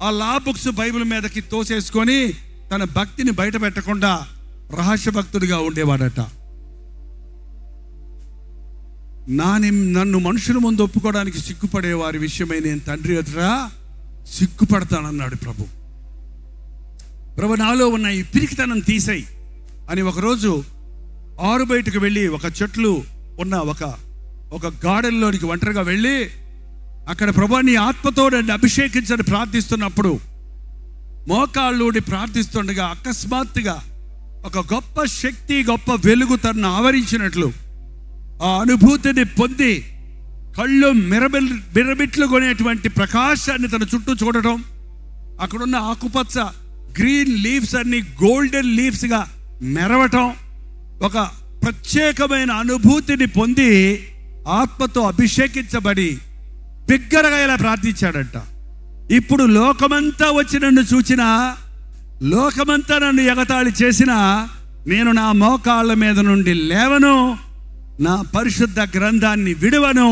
ఆ లా బుక్స్ బైబిల్ మీదకి తోసేసుకొని తన భక్తిని బయట పెట్టకుండా రహస్య భక్తుడిగా ఉండేవాడట. నన్ను మనుషుల ముందు ఒప్పుకోవడానికి సిగ్గుపడే వారి విషయమై నేను తండ్రి ఎదుట సిగ్గుపడతానన్నాడు ప్రభు. నాలో ఉన్న ఈ పిరికితనం తీసేయి అని ఒకరోజు ఆరు బయటకు వెళ్ళి ఒక చెట్లు ఉన్న ఒక గార్డెన్లోనికి ఒంటరిగా వెళ్ళి అక్కడ ప్రభు నీ ఆత్మతో నన్ను అభిషేకించని ప్రార్థిస్తున్నప్పుడు మోకాళ్ళూడి ప్రార్థిస్తుండగా అకస్మాత్తుగా ఒక గొప్ప శక్తి, గొప్ప వెలుగు తనను ఆవరించినట్లు ఆ అనుభూతిని పొంది కళ్ళు మిరబిట్లు కొనేటువంటి ప్రకాశాన్ని తన చుట్టూ చూడటం, అక్కడున్న ఆకుపచ్చ గ్రీన్ లీవ్స్ అన్ని గోల్డెన్ లీవ్స్గా మెరవటం, ఒక ప్రత్యేకమైన అనుభూతిని పొంది ఆత్మతో అభిషేకించబడి బిగ్గరగా ఇలా ప్రార్థించాడంట. ఇప్పుడు లోకమంతా వచ్చి నన్ను చూచినా, లోకమంతా నన్ను ఎగతాళి చేసినా నేను నా మోకాళ్ళ మీద నుండి లేవను, నా పరిశుద్ధ గ్రంథాన్ని విడువను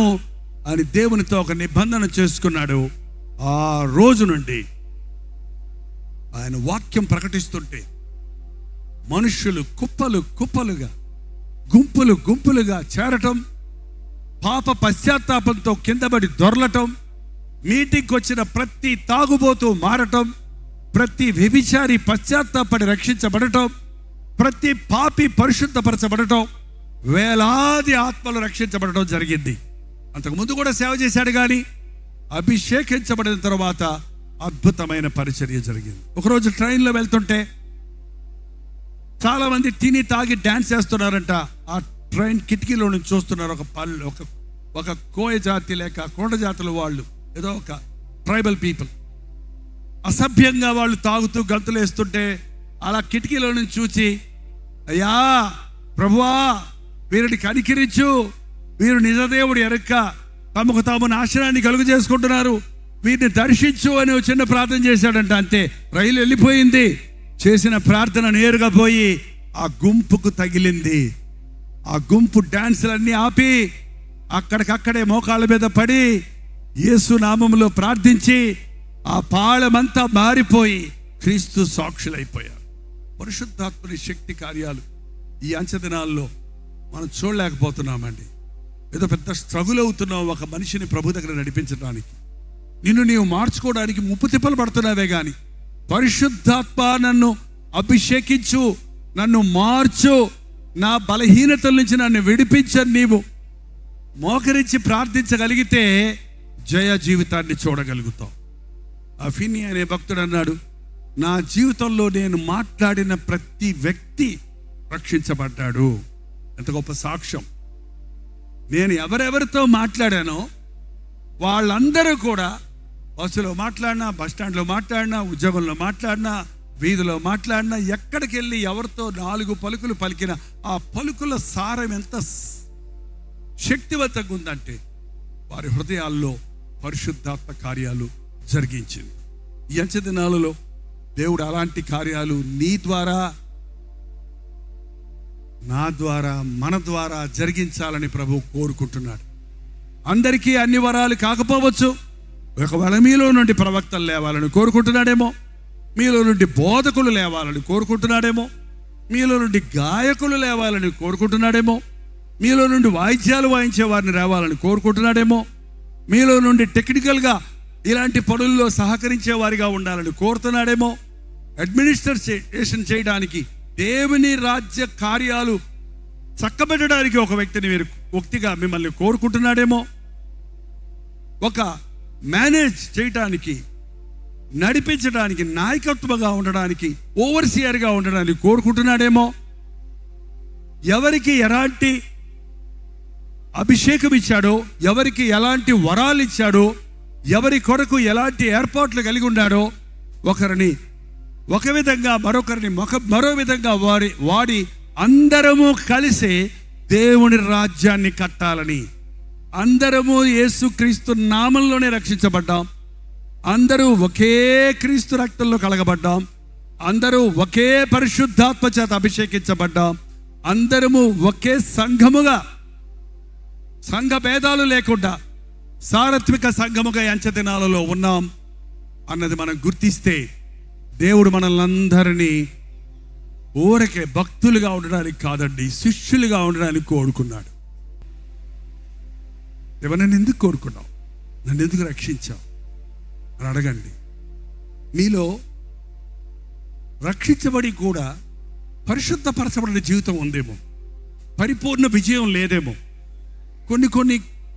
అని దేవునితో ఒక నిబంధన చేసుకున్నాడు. ఆ రోజు నుండి ఆయన వాక్యం ప్రకటిస్తుంటే మనుషులు కుప్పలు కుప్పలుగా, గుంపులు గుంపులుగా చేరటం, పాప పశ్చాత్తాపంతో కిందపడి దొరలటం, మీటింగ్కి వచ్చిన ప్రతి తాగుబోతూ మారటం, ప్రతి వ్యభిచారి పశ్చాత్తాపడి రక్షించబడటం, ప్రతి పాపి పరిశుద్ధపరచబడటం, వేలాది ఆత్మలు రక్షించబడటం జరిగింది. అంతకుముందు కూడా సేవ చేశాడు, కానీ అభిషేకించబడిన తర్వాత అద్భుతమైన పరిచర్య జరిగింది. ఒకరోజు ట్రైన్లో వెళ్తుంటే చాలా మంది తిని తాగి డ్యాన్స్ చేస్తున్నారంట. ఆ ట్రైన్ కిటికీలో నుంచి చూస్తున్నారు. ఒక కోయ జాతి లేక కొండ జాతుల వాళ్ళు, ఏదో ఒక ట్రైబల్ పీపుల్, అసభ్యంగా వాళ్ళు తాగుతూ గంతులు వేస్తుంటే అలా కిటికీలో నుంచి చూసి, అయ్యా ప్రభువా వీరిని కనికరించు, వీరు నిజదేవుడు ఎరక్క తమకు తాము నాశనాన్ని కలుగు చేసుకుంటున్నారు, వీరిని దర్శించు అని చిన్న ప్రార్థన చేశాడంట. అంతే, రైలు వెళ్ళిపోయింది. చేసిన ప్రార్థన నేరుగా పోయి ఆ గుంపుకు తగిలింది. ఆ గుంపు డాన్సులన్నీ ఆపి అక్కడికక్కడే మోకాళ్ళ మీద పడి యేసు నామములో ప్రార్థించి ఆ పాళమంతా మారిపోయి క్రీస్తు సాక్షులైపోయారు. పరిశుద్ధాత్మని శక్తి కార్యాలు ఈ అంచెదినాల్లో మనం చూడలేకపోతున్నామండి. ఏదో పెద్ద స్ట్రగుల్ అవుతున్నావు ఒక మనిషిని ప్రభు దగ్గర నడిపించడానికి. నిన్ను నీవు మార్చుకోవడానికి ముప్పు తిప్పలు పడుతున్నావే కానీ పరిశుద్ధాత్మ నన్ను అభిషేకించు, నన్ను మార్చు, నా బలహీనతల నుంచి నన్ను విడిపించని నీవు మోకరించి ప్రార్థించగలిగితే జయ జీవితాన్ని చూడగలుగుతావు. ఆ ఫిని అనే భక్తుడు అన్నాడు, నా జీవితంలో నేను మాట్లాడిన ప్రతి వ్యక్తి రక్షించబడ్డాడు. ఎంత గొప్ప సాక్ష్యం! నేను ఎవరెవరితో మాట్లాడానో వాళ్ళందరూ కూడా, బస్సులో మాట్లాడినా, బస్టాండ్లో మాట్లాడినా, ఉద్యోగంలో మాట్లాడినా, వీధిలో మాట్లాడినా, ఎక్కడికి వెళ్ళి ఎవరితో 4 పలుకులు పలికిన ఆ పలుకుల సారం ఎంత శక్తివంతంగా ఉందంటే వారి హృదయాల్లో పరిశుద్ధాత్మ కార్యాలు జరిగించింది. ఈ అంచె దినాలలో దేవుడు అలాంటి కార్యాలు నీ ద్వారా, నా ద్వారా, మన ద్వారా జరిగించాలని ప్రభు కోరుకుంటున్నాడు. అందరికీ అన్ని వరాలు కాకపోవచ్చు. ఒకవేళ మీలో నుండి ప్రవక్తలు లేవాలని కోరుకుంటున్నాడేమో, మీలో నుండి బోధకులు లేవాలని కోరుకుంటున్నాడేమో, మీలో నుండి గాయకులు లేవాలని కోరుకుంటున్నాడేమో, మీలో నుండి వాయిద్యాలు వాయించే వారిని రావాలని కోరుకుంటున్నాడేమో, మీలో నుండి టెక్నికల్గా ఇలాంటి పనుల్లో సహకరించే వారిగా ఉండాలని కోరుతున్నాడేమో, అడ్మినిస్ట్రేషన్ చేయడానికి, దేవుని రాజ్య కార్యాలు చక్కబెట్టడానికి ఒక వ్యక్తిగా మిమ్మల్ని కోరుకుంటున్నాడేమో, ఒక మేనేజ్ చేయడానికి, నడిపించడానికి, నాయకత్వంగా ఉండడానికి, ఓవర్సియర్గా ఉండడానికి కోరుకుంటున్నాడేమో, ఎవరికి ఎలాంటి అభిషేకం ఇచ్చాడో, ఎవరికి ఎలాంటి వరాలు ఇచ్చాడో, ఎవరి కొరకు ఎలాంటి ఏర్పాట్లు కలిగి ఉన్నాడో, ఒకరిని ఒక విధంగా మరొకరిని మరో విధంగా వాడి అందరము కలిసి దేవుని రాజ్యాన్ని కట్టాలని, అందరము యేసుక్రీస్తు నామంలోనే రక్షించబడ్డాం, అందరూ ఒకే క్రీస్తు రక్తంలో కలగబడ్డాం, అందరూ ఒకే పరిశుద్ధాత్మ చేత అభిషేకించబడ్డాం, అందరము ఒకే సంఘముగా, సంఘ భేదాలు లేకుండా సారత్విక సంఘముగా అంచె దినాలలో ఉన్నాం అన్నది మనం గుర్తిస్తే దేవుడు మనల్ని అందరినీ ఊరకే భక్తులుగా ఉండడానికి కాదండి, శిష్యులుగా ఉండడానికి కోరుకున్నాడు. నన్ను ఎందుకు కోరుకున్నావు, నన్ను ఎందుకు రక్షించావు అని అడగండి. మీలో రక్షించబడి కూడా పరిశుద్ధపరచబడిన జీవితం ఉందేమో, పరిపూర్ణ విజయం లేదేమో, కొన్ని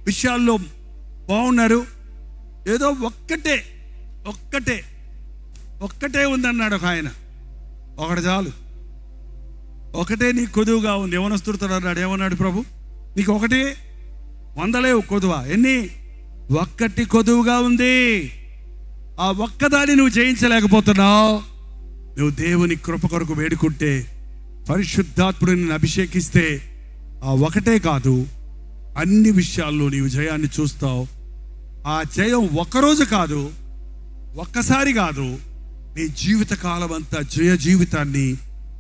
విషయాల్లో బాగున్నారు, ఏదో ఒక్కటే ఉందన్నాడు ఒక ఆయన. ఒకటి చాలు, ఒకటే నీకు కొదువుగా ఉంది. యవనస్తుడితో అన్నాడు, ఏమన్నాడు ప్రభు, నీకు ఒకటి 100 లేవు కొదువా, ఎన్ని? ఒక్కటి కొదువుగా ఉంది. ఆ ఒక్కదాన్ని నువ్వు జయించలేకపోతున్నావు. నువ్వు దేవుని కృప కొరకు వేడుకుంటే, పరిశుద్ధాత్ముడు నిన్ను అభిషేకిస్తే, ఆ ఒకటే కాదు, అన్ని విషయాల్లో నీవు జయాన్ని చూస్తావు. ఆ జయం ఒక్కరోజు కాదు, ఒక్కసారి కాదు, నీ జీవితకాలం అంతా జయ జీవితాన్ని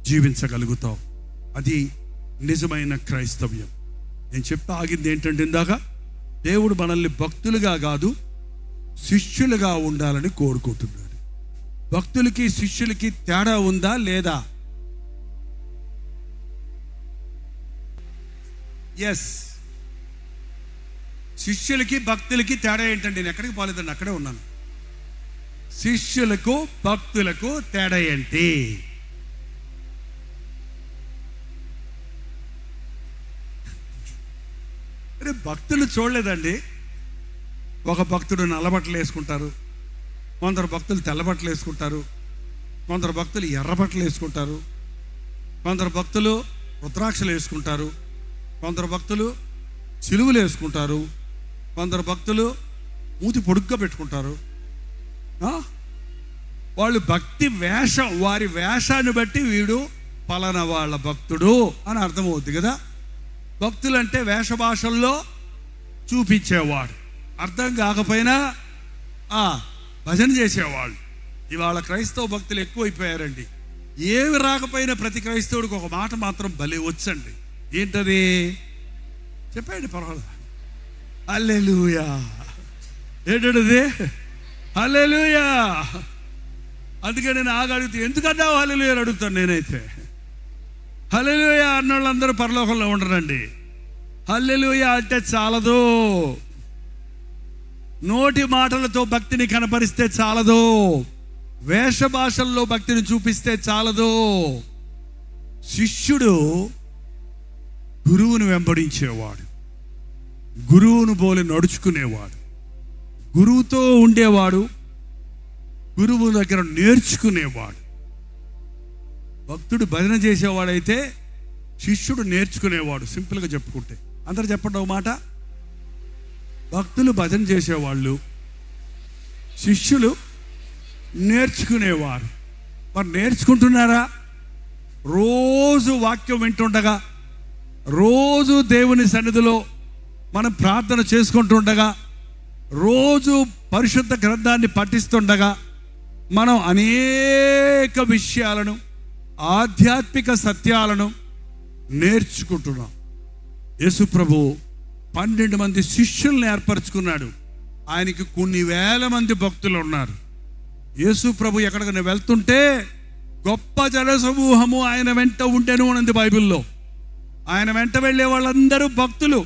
జీవించగలుగుతావు. అది నిజమైన క్రైస్తవ్యం. నేను చెప్తా ఆగింది ఏంటంటే, ఇందాక దేవుడు మనల్ని భక్తులుగా కాదు శిష్యులుగా ఉండాలని కోరుకుంటున్నాడు. భక్తులకి శిష్యులకి తేడా ఉందా లేదా? ఎస్, శిష్యులకి భక్తులకి తేడా ఏంటంటే, నేను ఎక్కడికి పోలేదండి, అక్కడే ఉన్నాను. శిష్యులకు భక్తులకు తేడా ఏంటి? అరే భక్తులు చూడలేదండి. ఒక భక్తుడు నల్లబట్టలు వేసుకుంటారు, కొందరు భక్తులు తెల్లబట్టలు వేసుకుంటారు, కొందరు భక్తులు ఎర్రబట్టలు వేసుకుంటారు, కొందరు భక్తులు రుద్రాక్షలు వేసుకుంటారు, కొందరు భక్తులు సిలువలు వేసుకుంటారు, కొందరు భక్తులు మూతి పొడుగ్గా పెట్టుకుంటారు. వాళ్ళు భక్తి వేషం, వారి వేషాన్ని బట్టి వీడు పలానా వాళ్ళ భక్తుడు అని అర్థమవుద్ది కదా. భక్తులు అంటే వేష భాషల్లో చూపించేవాడు, అర్థం కాకపోయినా భజన చేసేవాళ్ళు. ఇవాళ క్రైస్తవ భక్తులు ఎక్కువైపోయారండి. ఏమి రాకపోయినా ప్రతి క్రైస్తవుడికి ఒక మాట మాత్రం భలే వచ్చండి. ఏంటది చెప్పండి, పర్వాలేదు. హల్లెలూయా. ఏంటది? హల్లెలూయా. అందుకే నేను అడుగుతా, ఎందుకన్నావు హల్లెలూయా అని అడుగుతాను నేనైతే. హల్లెలూయా అన్న వాళ్ళందరూ పరలోకంలో ఉండరండి. హల్లెలూయా అంటే చాలదు, నోటి మాటలతో భక్తిని కనపరిస్తే చాలదు, వేష భాషల్లో భక్తిని చూపిస్తే చాలదు. శిష్యుడు గురువును వెంబడించేవాడు, గురువును పోలి నడుచుకునేవాడు, గురువుతో ఉండేవాడు, గురువు దగ్గర నేర్చుకునేవాడు. భక్తుడు భజన చేసేవాడైతే శిష్యుడు నేర్చుకునేవాడు. సింపుల్గా చెప్పుకుంటే అందరూ చెప్పండి ఒక మాట. భక్తులు భజన చేసేవాళ్ళు, శిష్యులు నేర్చుకునేవారు. మరి నేర్చుకుంటున్నారా? రోజు వాక్యం వింటుండగా, రోజు దేవుని సన్నిధిలో మనం ప్రార్థన చేసుకుంటుండగా, రోజు పరిశుద్ధ గ్రంథాన్ని పఠిస్తుండగా మనం అనేక విషయాలను, ఆధ్యాత్మిక సత్యాలను నేర్చుకుంటున్నాం. యేసు ప్రభు 12 మంది శిష్యుల్ని ఏర్పరచుకున్నాడు. ఆయనకి కొన్ని వేల మంది భక్తులు ఉన్నారు. యేసు ప్రభు ఎక్కడికైనా వెళ్తుంటే గొప్ప జన సమూహము ఆయన వెంట ఉండెను అన్నది బైబిల్లో. ఆయన వెంట వెళ్ళే వాళ్ళందరూ భక్తులు.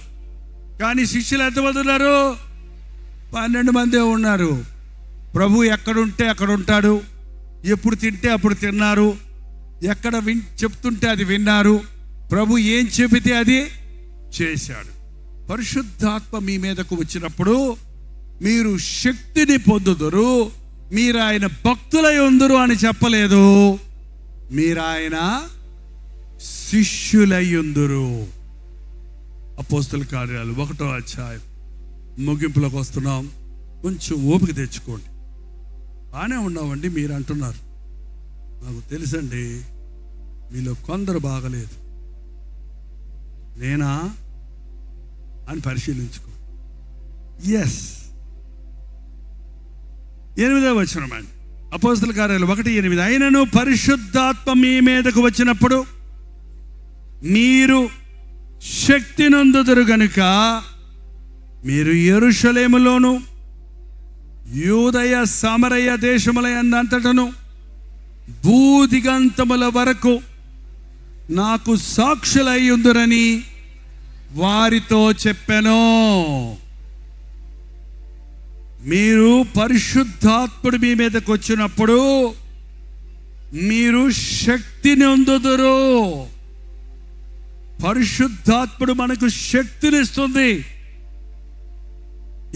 కానీ శిష్యులు ఎంతమంది ఉన్నారు? 12 మందే ఉన్నారు. ప్రభు ఎక్కడుంటే అక్కడ ఉంటాడు, ఎప్పుడు తింటే అప్పుడు తిన్నారు, ఎక్కడ చెప్తుంటే అది విన్నారు, ప్రభు ఏం చెబితే అది చేశాడు. పరిశుద్ధాత్మ మీ మీదకు వచ్చినప్పుడు మీరు శక్తిని పొందుదురు, మీరు ఆయన భక్తులై ఉందురు అని చెప్పలేదు, మీరు ఆయన శిష్యులై ఉందురు. అపోస్తల కార్యాలు 1వ అధ్యాయం ముగింపులోకి వస్తున్నాం. కొంచెం ఓపిక తెచ్చుకోండి. బాగానే ఉన్నామండి మీరు అంటున్నారు, నాకు తెలుసండి మీలో కొందరు బాగలేదు. నేనా అని పరిశీలించుకో. 8వ వచనం అండి, అపోస్తల కార్యాలు 1:8. అయినను పరిశుద్ధాత్మ మీ మీదకు వచ్చినప్పుడు మీరు శక్తి నొందుదురు గనుక మీరు యెరూషలేములోను యూదయ సమరయ దేశములందంతటను భూదిగంతముల వరకు నాకు సాక్షులై ఉందురని వారితో చెప్పెను. మీరు పరిశుద్ధాత్ముడు మీ మీదకి వచ్చినప్పుడు మీరు శక్తిని పొందుదురు. పరిశుద్ధాత్ముడు మనకు శక్తినిస్తుంది.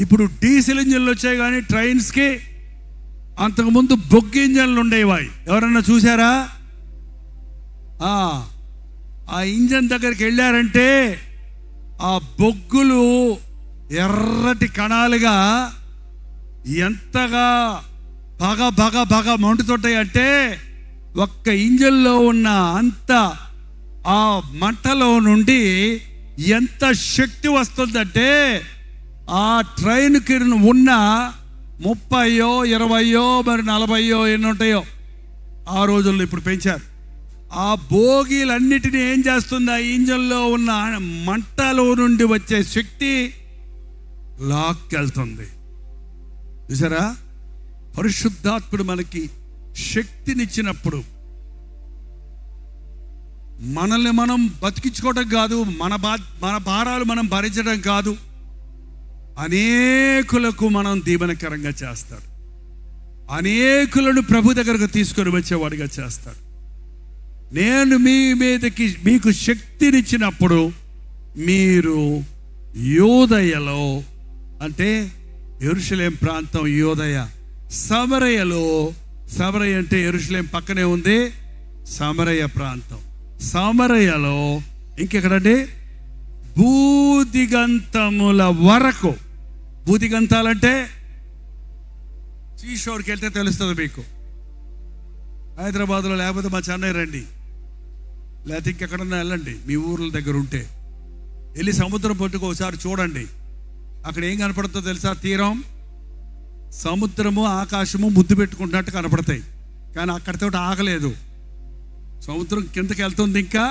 ఇప్పుడు డీజిల్ ఇంజన్లు వచ్చాయి, కానీ ట్రైన్స్కి అంతకుముందు బొగ్గు ఇంజన్లు ఉండేవి. ఎవరన్నా చూసారా? ఆ ఇంజన్ దగ్గరికి వెళ్ళారంటే ఆ బొగ్గులు ఎర్రటి కణాలుగా ఎంతగా బాగా మండుతుంటాయి అంటే ఒక్క ఇంజన్లో ఉన్న అంత ఆ మంటలో నుండి ఎంత శక్తి వస్తుందంటే ఆ ట్రైన్కి ఉన్న 30, 20, మరి 40 ఎన్ని ఉంటాయో ఆ రోజుల్లో, ఇప్పుడు పెంచారు. ఆ బోగీలన్నిటినీ ఏం చేస్తుంది? ఆ ఇంజన్లో ఉన్న మంటలో నుండి వచ్చే శక్తి లాక్కెళ్తుంది. చూసారా? పరిశుద్ధాత్ముడు మనకి శక్తినిచ్చినప్పుడు మనల్ని మనం బతికించుకోవడం కాదు, మన భారాలు మనం భరించడం కాదు, అనేకులకు మనం దీవెనకరంగా చేస్తాడు. అనేకులను ప్రభు దగ్గరకు తీసుకొని వచ్చేవాడిగా చేస్తాడు. నేను మీ మీదకి మీకు శక్తినిచ్చినప్పుడు మీరు యోదయలో అంటే యెరూషలేం ప్రాంతం యోదయ, సమరయలో, సమరయ అంటే యెరూషలేం పక్కనే ఉంది సమరయ ప్రాంతం. సమరయలో ఇంకెక్కడంటే భూదిగంతముల వరకు. భూదిగంతాలంటే సీషోర్కి వెళ్తే తెలుస్తుంది మీకు. హైదరాబాద్లో లేకపోతే మా చెన్నై రండి, లేకపోతే ఇంకెక్కడన్నా వెళ్ళండి మీ ఊర్ల దగ్గర ఉంటే. వెళ్ళి సముద్రం పట్టుకు ఒకసారి చూడండి. అక్కడ ఏం కనపడుతుందో తెలుసా? తీరం, సముద్రము, ఆకాశము ముద్దు పెట్టుకుంటున్నట్టు కనపడతాయి. కానీ అక్కడితో ఆగలేదు. సముద్రం కిందకి వెళ్తుంది, ఇంకా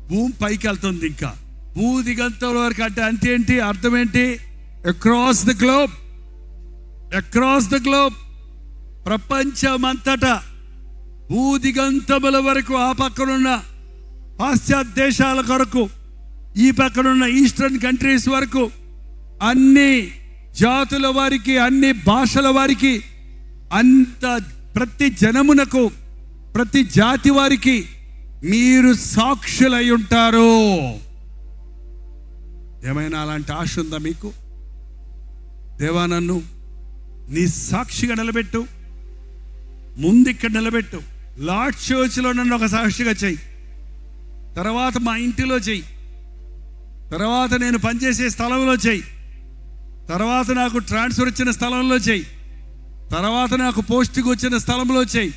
భూమి పైకి వెళ్తుంది. ఇంకా భూదిగంతాల వరకు అంటే అంతేంటి, అర్థం ఏంటి? Across the globe, across the globe, ప్రపంచమంతటా భూదిగంతముల వరకు. ఆ పక్కనున్న పాశ్చాత్య దేశాల కొరకు, ఈ పక్కనున్న ఈస్టర్న్ కంట్రీస్ వరకు, అన్ని జాతుల వారికి, అన్ని భాషల వారికి, అంత ప్రతి జనమునకు, ప్రతి జాతి వారికి మీరు సాక్షులై ఉంటారు. ఏమైనా అలాంటి ఆశ ఉందా మీకు? దేవా, నన్ను నీ సాక్షిగా నిలబెట్టు, ముందిక్కడ నిలబెట్టు. లార్డ్ చర్చ్లో నన్ను ఒక సాక్షిగా చెయ్యి, తర్వాత మా ఇంటిలో చెయ్యి, తర్వాత నేను పనిచేసే స్థలంలో చెయ్యి, తర్వాత నాకు ట్రాన్స్ఫర్ వచ్చిన స్థలంలో చెయ్యి, తర్వాత నాకు పోస్టింగ్ వచ్చిన స్థలంలో చెయ్యి,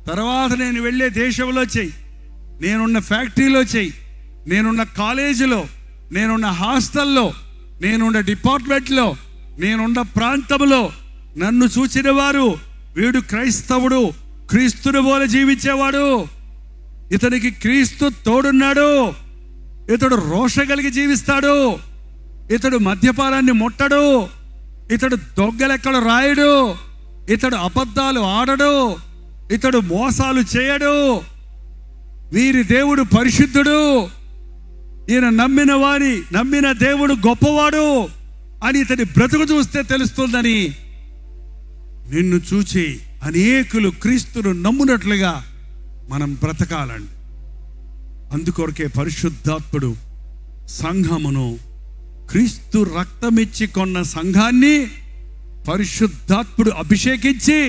తర్వాత నేను వెళ్ళే దేశంలో చెయ్యి, నేనున్న ఫ్యాక్టరీలో చెయ్యి, నేనున్న కాలేజీలో, నేనున్న హాస్టల్లో, నేనున్న డిపార్ట్మెంట్లో, నేనున్న ప్రాంతంలో నన్ను చూచిన వారు, వీడు క్రైస్తవుడు, క్రీస్తుని పోల జీవించేవాడు, ఇతనికి క్రీస్తు తోడున్నాడు, ఇతడు రోష కలిగి జీవిస్తాడు, ఇతడు మద్యపానాన్ని ముట్టడు, ఇతడు దొంగలెక్కడు రాయడు, ఇతడు అబద్ధాలు ఆడడు, ఇతడు మోసాలు చేయడు, వీరి దేవుడు పరిశుద్ధుడు, ఈయన నమ్మిన దేవుడు గొప్పవాడు అని ఇతని బ్రతుకు చూస్తే తెలుస్తుందని నిన్ను చూచి అనేకులు క్రీస్తును నమ్మునట్లుగా మనం బ్రతకాలండి. అందుకొరకే పరిశుద్ధాత్ముడు సంఘమును, క్రీస్తు రక్తమిచ్చి కొన్న సంఘాన్ని పరిశుద్ధాత్ముడు అభిషేకించి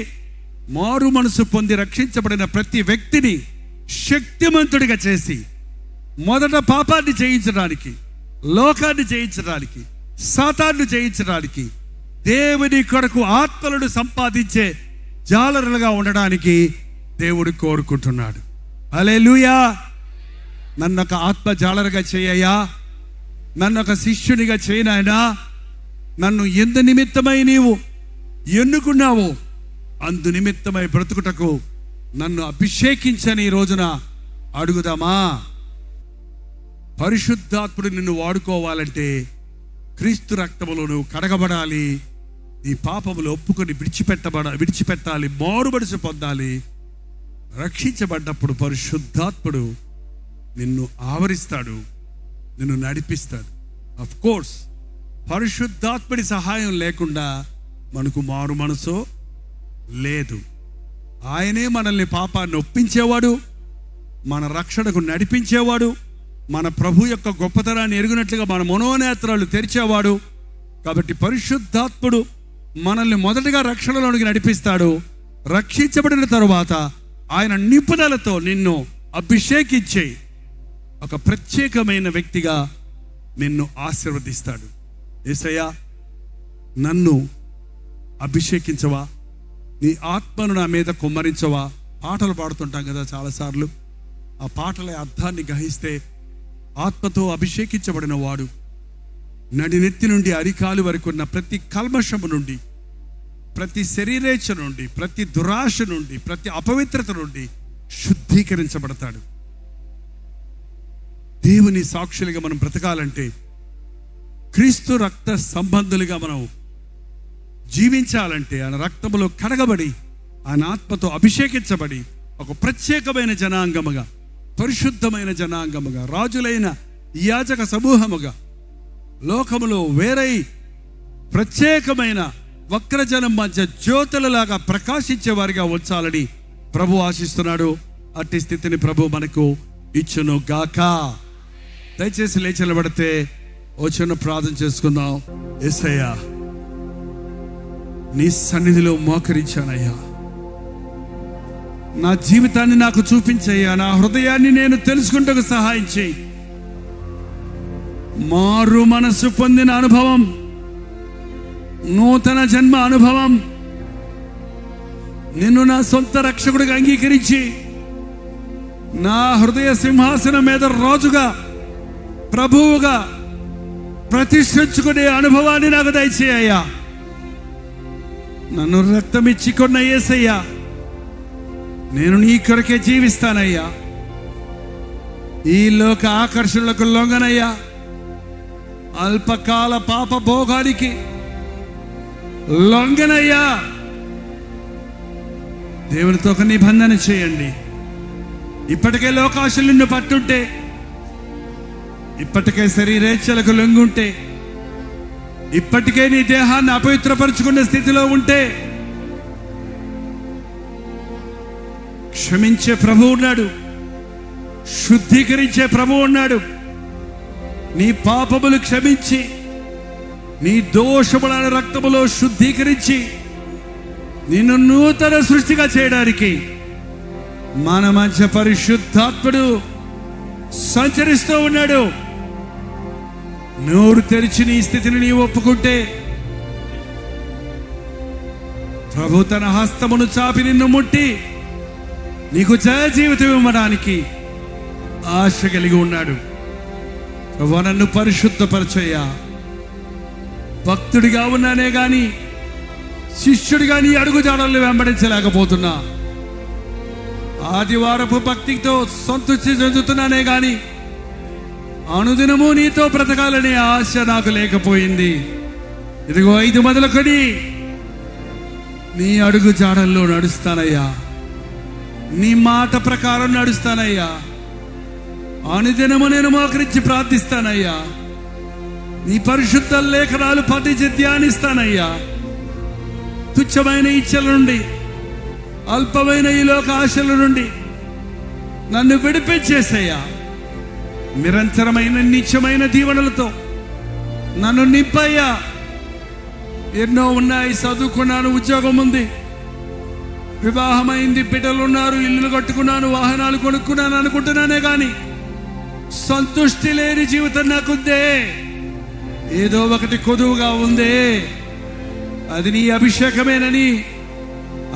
మారు మనసు పొంది రక్షించబడిన ప్రతి వ్యక్తిని శక్తిమంతుడిగా చేసి మొదట పాపాన్ని జయించడానికి, లోకాన్ని జయించడానికి, సాతాన్ని జయించడానికి, దేవుని కొరకు ఆత్మలను సంపాదించే జాలరులుగా ఉండడానికి దేవుడు కోరుకుంటున్నాడు. హల్లెలూయా. నన్ను ఒక ఆత్మ జాలరుగా చేయయ్యా, నన్ను ఒక శిష్యునిగా చేయనాయనా, నన్ను ఎందు నిమిత్తమై నీవు ఎన్నుకున్నావు అందు నిమిత్తమై బ్రతుకుటకు నన్ను అభిషేకించని ఈ రోజున అడుగుదామా? పరిశుద్ధాత్ముడు నిన్ను వాడుకోవాలంటే క్రీస్తు రక్తములో నువ్వు కడగబడాలి, నీ పాపములు ఒప్పుకొని విడిచిపెట్టాలి, మారుమనసు పొందాలి. రక్షించబడ్డప్పుడు పరిశుద్ధాత్ముడు నిన్ను ఆవరిస్తాడు, నిన్ను నడిపిస్తాడు. ఆఫ్ కోర్స్ పరిశుద్ధాత్ముడి సహాయం లేకుండా మనకు మారు మనసు లేదు. ఆయనే మనల్ని పాపాన్ని ఒప్పించేవాడు, మన రక్షణకు నడిపించేవాడు, మన ప్రభు యొక్క గొప్పతనాన్ని ఎరుగునట్లుగా మన మనోనేత్రాలు తెరిచేవాడు. కాబట్టి పరిశుద్ధాత్ముడు మనల్ని మొదటగా రక్షణలోనికి నడిపిస్తాడు. రక్షించబడిన తరువాత ఆయన నిపుణులతో నిన్ను అభిషేకించి ఒక ప్రత్యేకమైన వ్యక్తిగా నిన్ను ఆశీర్వదిస్తాడు. యేసయ్యా, నన్ను అభిషేకించవా, నీ ఆత్మను నా మీద కుమ్మరించవా. పాటలు పాడుతుంటాం కదా చాలాసార్లు. ఆ పాటల అర్థాన్ని గ్రహిస్తే ఆత్మతో అభిషేకించబడిన వాడు నడినెత్తి నుండి అరికాలు వరకు ఉన్న ప్రతి కల్మషము నుండి, ప్రతి శరీరేచ్ఛ నుండి, ప్రతి దురాశ నుండి, ప్రతి అపవిత్రత నుండి శుద్ధీకరించబడతాడు. దేవుని సాక్షులుగా మనం బ్రతకాలంటే, క్రీస్తు రక్త సంబంధులుగా మనం జీవించాలంటే, ఆయన రక్తములో కడగబడి, ఆయన ఆత్మతో అభిషేకించబడి ఒక ప్రత్యేకమైన జనాంగముగా, పరిశుద్ధమైన జనాంగముగా, రాజులైన యాజక సమూహముగా, లోకములో వేరై ప్రత్యేకమైన వక్రజనం మధ్య జ్యోతులలాగా ప్రకాశించే వారిగా ఉంచాలని ప్రభు ఆశిస్తున్నాడు. అట్టి స్థితిని ప్రభు మనకు ఇచ్చును గాక. దయచేసి లేచి నిలబడితే చిన్న ప్రార్థన చేసుకుందాం. యేసయ్యా, నీ సన్నిధిలో మోకరించానయ్యా. నా జీవితాన్ని నాకు చూపించయ్యా. నా హృదయాన్ని నేను తెలుసుకుంటూ సహాయం చేయి. మారు మనసు పొందిన అనుభవం, నూతన జన్మ అనుభవం, నిన్ను నా సొంత రక్షకుడిగా అంగీకరించి నా హృదయ సింహాసనం మీద రాజుగా, ప్రభువుగా ప్రతిష్ఠించుకునే అనుభవాన్ని నాకు దయచేయ్యా. నన్ను రక్తమిచ్చి కొన్న యేసయ్యా, నేను నీ కొరకే జీవిస్తానయ్యా. ఈ లోక ఆకర్షణలకు లొంగనయ్యా. అల్పకాల పాప భోగానికి లొంగనయ్యా. దేవునితో ఒక నిబంధన చేయండి. ఇప్పటికే లోకాశలు నిన్ను పట్టుంటే, ఇప్పటికే శరీరేచ్ఛలకు లొంగుంటే, ఇప్పటికే నీ దేహాన్ని అపవిత్రపరుచుకునే స్థితిలో ఉంటే, క్షమించే ప్రభు ఉన్నాడు, శుద్ధీకరించే ప్రభు ఉన్నాడు. నీ పాపములు క్షమించి, నీ దోషములను రక్తములో శుద్ధీకరించి నిన్ను నూతన సృష్టిగా చేయడానికి మన మధ్య పరిశుద్ధాత్ముడు సంచరిస్తూ ఉన్నాడు. నోరు తెరిచి నీ స్థితిని నీవు ఒప్పుకుంటే, ప్రభు తన హస్తమును చాపి నిన్ను ముట్టి నీకు జయ జీవితం ఇవ్వడానికి ఆశ కలిగి ఉన్నాడు. ప్రభు, నన్ను పరిశుద్ధపరచయ్యా. భక్తుడిగా ఉన్నానే గాని శిష్యుడిగా నీ అడుగుజాడల్ని వెంబడించలేకపోతున్నా. ఆదివారపు భక్తితో సంతృప్తి చెందుతున్నానే గాని అనుదినము నీతో బ్రతకాలనే ఆశ నాకు లేకపోయింది. ఇదిగో 5 మొదలుకొని నీ అడుగు జాడల్లో నడుస్తానయ్యా. నీ మాట ప్రకారం నడుస్తానయ్యా. అనుదినము నేను మోకరించి ప్రార్థిస్తానయ్యా. నీ పరిశుద్ధ లేఖనాలు పఠించి ధ్యానిస్తానయ్యా. తుచ్చమైన ఇచ్చల నుండి, అల్పమైన ఈ లోక ఆశల నుండి నన్ను విడిపించేసయ్యా. నిరంతరమైన నిత్యమైన దీవెనలతో నన్ను నింపయ్యా. ఎన్నో ఉన్నాయి, చదువుకున్నాను, ఉద్యోగం ఉంది, వివాహమైంది, బిడ్డలు ఉన్నారు, ఇల్లు కట్టుకున్నాను, వాహనాలు కొనుక్కున్నాను అనుకుంటున్నానే కానీ సంతృష్టి లేని జీవితం నాకుందే. ఏదో ఒకటి కొదువుగా ఉందే. అది నీ అభిషేకమేనని,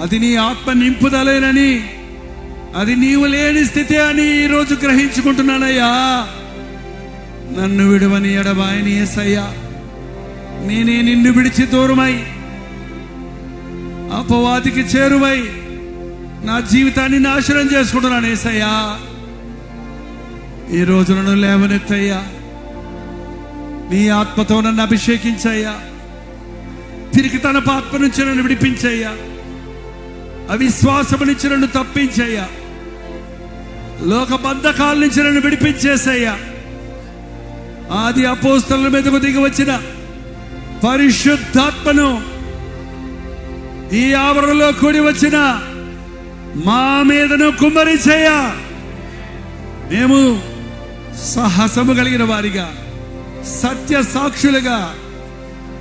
అది నీ ఆత్మ నింపుదలేనని, అది నీవు లేని స్థితి అని ఈరోజు గ్రహించుకుంటున్నానయ్యా. నన్ను విడువని ఎడబాయని యేసయ్యా. నేనే నిన్ను విడిచి దూరమై అపవాదికి చేరువై నా జీవితాన్ని నాశనం చేసుకుంటున్నాను యేసయ్యా. ఈ రోజు నన్ను లేవనెత్తయ్యా. నీ ఆత్మతో నన్ను అభిషేకించయ్యా. తిరిగి తన ఆత్మ నుంచి నన్ను విడిపించయ్యా. అవిశ్వాసము నుంచి నన్ను తప్పించయ్యా. లోక బంధకాల నుంచి నన్ను విడిపించేసయ్యా. ఆది అపోస్తలుల మీదకు దిగి వచ్చిన పరిశుద్ధాత్మను ఈ ఆవరణలో కూడి వచ్చిన మా మీదను కుమ్మరించయ్యా. మేము సాహసము కలిగిన వారిగా, సత్య సాక్షులుగా,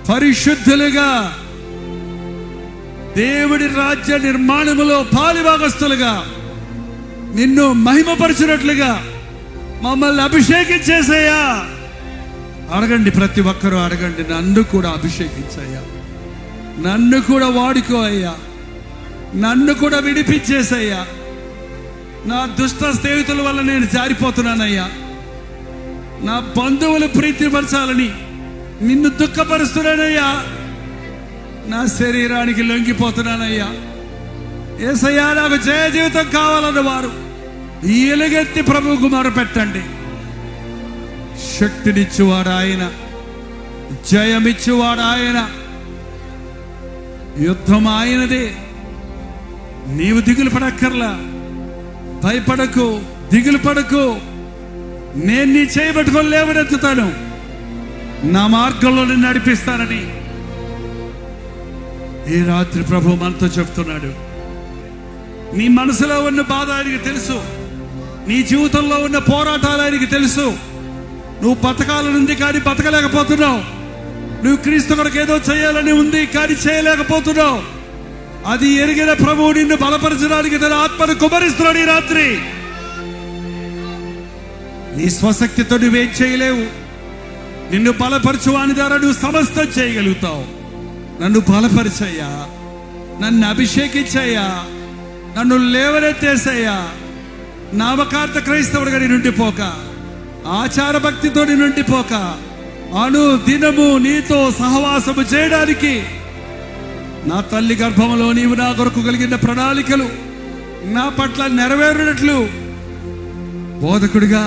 పరిశుద్ధులుగా, దేవుడి రాజ్య నిర్మాణములో పాలిభాగస్తులుగా, నిన్ను మహిమపరచినట్లుగా మమ్మల్ని అభిషేకించేసయ్యా. అడగండి, ప్రతి ఒక్కరూ అడగండి. నన్ను కూడా అభిషేకించయ్యా. నన్ను కూడా వాడుకో అయ్యా. నన్ను కూడా విడిపించేసయ్యా. నా దుష్ట స్నేహితుల వల్ల నేను జారిపోతున్నానయ్యా. నా బంధువులు ప్రీతిపరచాలని నిన్ను దుఃఖపరుస్తున్నానయ్యా. నా శరీరానికి లొంగిపోతున్నానయ్యా. యేసయ్యా, నాకు జయ జీవితం కావాలన్న వారు ఎలుగెత్తి ప్రభువుకు మొరపెట్టండి. శక్తినిచ్చువాడు ఆయన, జయమిచ్చువాడు ఆయన, యుద్ధం ఆయనదే. నీవు దిగులు పడక్కర్లా, భయపడకు, దిగులు పడకు. నేను నీ చేయబట్టుకొని లేవనెత్తుతాను, నా మార్గంలో నిన్ను నడిపిస్తానని ఈ రాత్రి ప్రభు మనతో చెప్తున్నాడు. నీ మనసులో ఉన్న బాధ ఆయనకి తెలుసు. నీ జీవితంలో ఉన్న పోరాటాలు ఆయనకి తెలుసు. నువ్వు బతకాలని ఉంది కానీ బతకలేకపోతున్నావు. నువ్వు క్రీస్తు కొరకు ఏదో చేయాలని ఉంది కానీ చేయలేకపోతున్నావు. అది ఎరిగిన ప్రభువు నిన్ను బలపరచడానికి తన ఆత్మను కుమరిస్తున్నాడు ఈ రాత్రి. నీ స్వశక్తితో నువ్వేం చేయలేవు. నిన్ను బలపరచువాని ద్వారా నువ్వు సమస్తం చేయగలుగుతావు. నన్ను బలపరిచయ్యా, నన్ను అభిషేకించయ్యా, నన్ను లేవనెత్తేసయ్యా. నామకార్థ క్రైస్తవుడిగా నీ నుండి పోక, ఆచార భక్తితో నీ నుండి పోక, అను దినము నీతో సహవాసము చేయడానికి నా తల్లి గర్భంలో నీవు నా కొరకు కలిగిన ప్రణాళికలు నా పట్ల నెరవేరినట్లు బోధకుడిగా,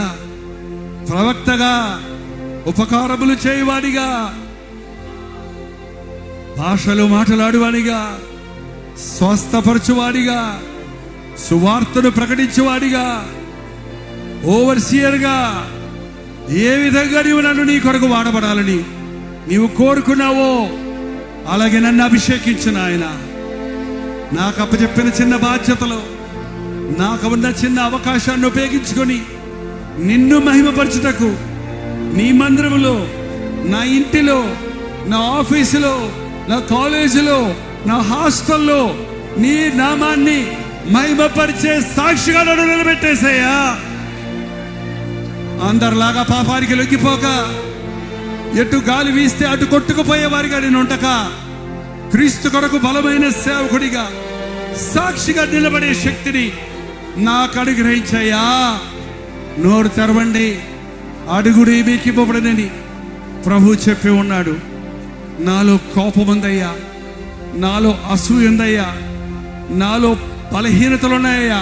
ప్రవక్తగా, ఉపకారములు చేయవాడిగా, భాషలు మాట్లాడువాడిగా, స్వస్థపరచువాడిగా, సువార్తను ప్రకటించేవాడిగా, ఓవర్సియర్గా ఏ విధంగా నీవు నన్ను నీ కొరకు వాడబడాలని నీవు కోరుకున్నావో అలాగే నన్ను అభిషేకించిన ఆయన. నాకు అప్పచెప్పిన చిన్న బాధ్యతలో నాకు ఉన్న చిన్న అవకాశాన్ని ఉపయోగించుకొని నిన్ను మహిమపరచుటకు నీ మందిరములో, నా ఇంటిలో, నా ఆఫీసులో, నా కాలేజీలో, నా హాస్టల్లో నీ నామాన్ని మహిమపరిచే సాక్షిగా నన్ను నిలబెట్టేసయ్యా. అందరిలాగా పాపానికి లొంగిపోక, ఎటు గాలి వీస్తే అటు కొట్టుకుపోయే వారిగా నేను ఉండక, క్రీస్తు కొరకు బలమైన సేవకుడిగా, సాక్షిగా నిలబడే శక్తిని నాకు అనుగ్రహించయ్యా. నోరు తెరవండి, అడుగుడి మీకు ఇవ్వబడనని ప్రభు చెప్పి ఉన్నాడు. నాలో కోపం ఉందయ్యా, నాలో అసూయ ఉందయ్యా, నాలో బలహీనతలు ఉన్నాయ్యా,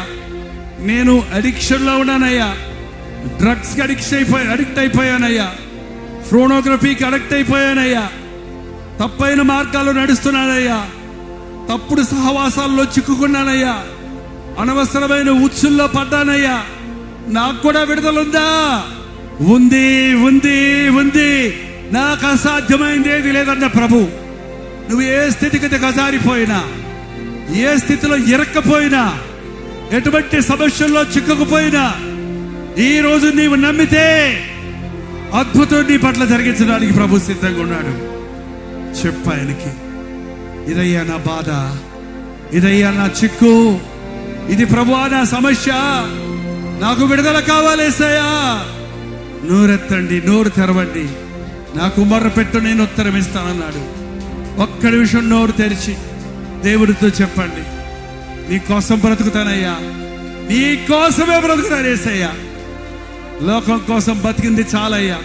నేను అడిక్షన్లో ఉన్నానయ్యా, డ్రగ్స్కి అడిక్ట్ అయిపోయానయ్యా, ఫోనోగ్రఫీకి అడిక్ట్ అయిపోయానయ్యా, తప్పైన మార్గాల్లో నడుస్తున్నానయ్యా, తప్పుడు సహవాసాల్లో చిక్కుకున్నానయ్యా, అనవసరమైన ఉచ్చుల్లో పడ్డానయ్యా. నాకు కూడా విడుదలుందా? ఉంది, ఉంది, ఉంది. నాకు అసాధ్యమైంది ఏది లేదన్న ప్రభు. నువ్వు ఏ స్థితికి గజారిపోయినా, ఏ స్థితిలో ఇరక్కపోయినా, ఎటువంటి సమస్యల్లో చిక్కుకుపోయినా, ఈ రోజు నీవు నమ్మితే అద్భుతం నీ పట్ల జరిగించడానికి ప్రభు సిద్ధంగా ఉన్నాడు. చెప్పు ఆయనకి, ఇదయ్యా నా బాధ, ఇదయ్యా నా చిక్కు, ఇది ప్రభువా నా సమస్య, నాకు విడుదల కావాలేసయ్యా. నోరెత్తండి, నోరు తెరవండి, నాకు మొర్ర పెట్టు, నేను ఉత్తరం ఇస్తానన్నాడు. ఒక్క నిమిషం నోరు తెరిచి దేవుడితో చెప్పండి, నీ కోసం బ్రతుకుతానయ్యా, నీ కోసమే బ్రతుకుతానేసయ్యా. లోకం కోసం బతికింది చాలయ్యా.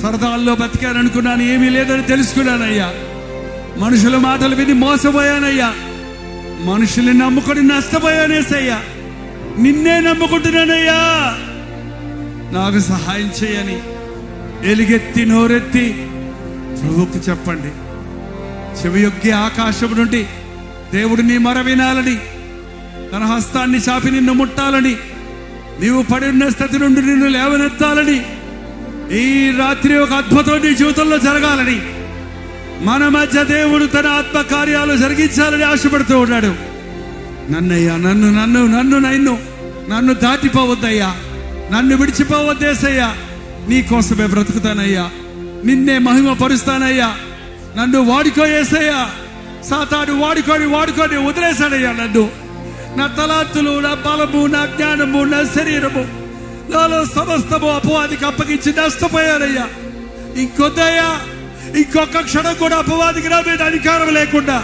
సరదాల్లో బతికాననుకున్నాను, ఏమీ లేదని తెలుసుకున్నానయ్యా. మనుషుల మాటలు విని మోసపోయానయ్యా, మనుషుల్ని నమ్ముకొని నష్టపోయానేసయ్యా. నిన్నే నమ్ముకుంటున్నానయ్యా, నాకు సహాయం చేయని ఎలుగెత్తి నోరెత్తి ప్రభువుకి చెప్పండి. చెవియొగ్గి ఆకాశం నుండి దేవుడు నీ మొర వినాలని, తన హస్తాన్ని చాపి నిన్ను ముట్టాలని, నీవు పడి ఉన్న స్థితి నుండి నిన్ను లేవనెత్తాలని, ఈ రాత్రి ఒక అద్భుతం నీ జీవితంలో జరగాలని, మన మధ్య దేవుడు తన ఆత్మ కార్యాలు జరిగించాలని ఆశపడుతూ ఉన్నాడు. నన్నయ్యా, నన్ను నన్ను నన్ను నన్ను నన్ను దాటిపోవద్దయ్యా, నన్ను విడిచిపోవద్దేసయ్యా. నీ కోసమే బ్రతుకుతానయ్యా, నిన్నే మహిమ పరుస్తానయ్యా. నన్ను వాడుకోయేసయ్యా. సాతాను వాడుకొని వదిలేశాడయ్యా నన్ను. నా తలాంతులు, నా బలము, నా జ్ఞానము, నా శరీరము, నాలో సమస్తము అపవాదికి అప్పగించి నష్టపోయానయ్యా. ఇంకొద్దయ్యా, ఇంకొక క్షణం కూడా అపవాదికి నా మీద అధికారం లేకుండా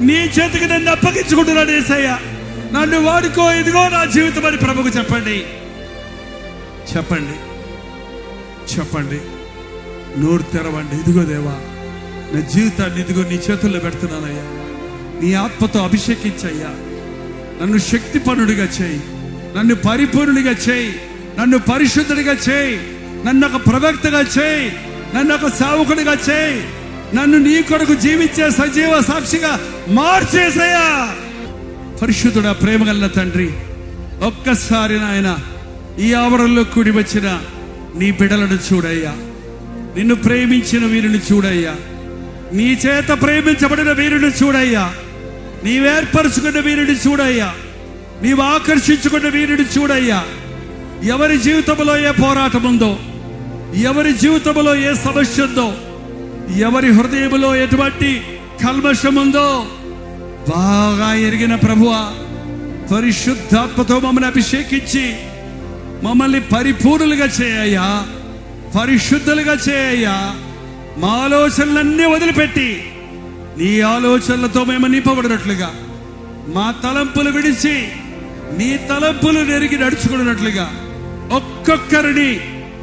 నీ చేతికి నన్ను అప్పగించుకుంటున్నాను యేసయ్యా. నన్ను వాడుకో, ఇదిగో నా జీవితం అని ప్రభువుకు చెప్పండి. చెప్పండి, చెప్పండి, నోరు తెరవండి. ఇదిగో దేవా, నా జీవితాన్ని ఇదిగో నీ చేతుల్లో పెడుతున్నానయ్యా. నీ ఆత్మతో అభిషేకించయ్యా. నన్ను శక్తిపరుడిగా చేయి, నన్ను పరిపూర్ణుడిగా చేయి, నన్ను పరిశుద్ధుడిగా చేయి, నన్ను ఒక ప్రవక్తగా చేయి, నన్ను ఒక సేవకుడిగా చేయి, నన్ను నీ కొరకు జీవించే సజీవ సాక్షిగా మార్చేసయ్యా. పరిశుద్ధుడా, ప్రేమగల తండ్రి, ఒక్కసారి నాయన ఈ ఆవరణలో కూడి వచ్చిన నీ బిడ్డలను చూడయ్యా. నిన్ను ప్రేమించిన వీరిని చూడయ్యా. నీ చేత ప్రేమించబడిన వీరిని చూడయ్యా. నీవేర్పరుచుకున్న వీరిని చూడయ్యా. నీవు ఆకర్షించుకున్న వీరిని చూడయ్యా. ఎవరి జీవితంలో ఏ పోరాటం ఉందో, ఎవరి జీవితంలో ఏ సమస్య ఉందో, ఎవరి హృదయంలో ఎటువంటి కల్మషం ఉందో బాగా ఎరిగిన ప్రభువా, పరిశుద్ధాత్మతో మమ్మల్ని అభిషేకించి మమ్మల్ని పరిపూర్ణులుగా చేయయ్యా, పరిశుద్ధులుగా చేయయ్యా. మా ఆలోచనలన్నీ వదిలిపెట్టి నీ ఆలోచనలతో మేము నింపబడినట్లుగా, మా తలంపులు విడిచి నీ తలంపులు నెరిగి నడుచుకున్నట్లుగా ఒక్కొక్కరిని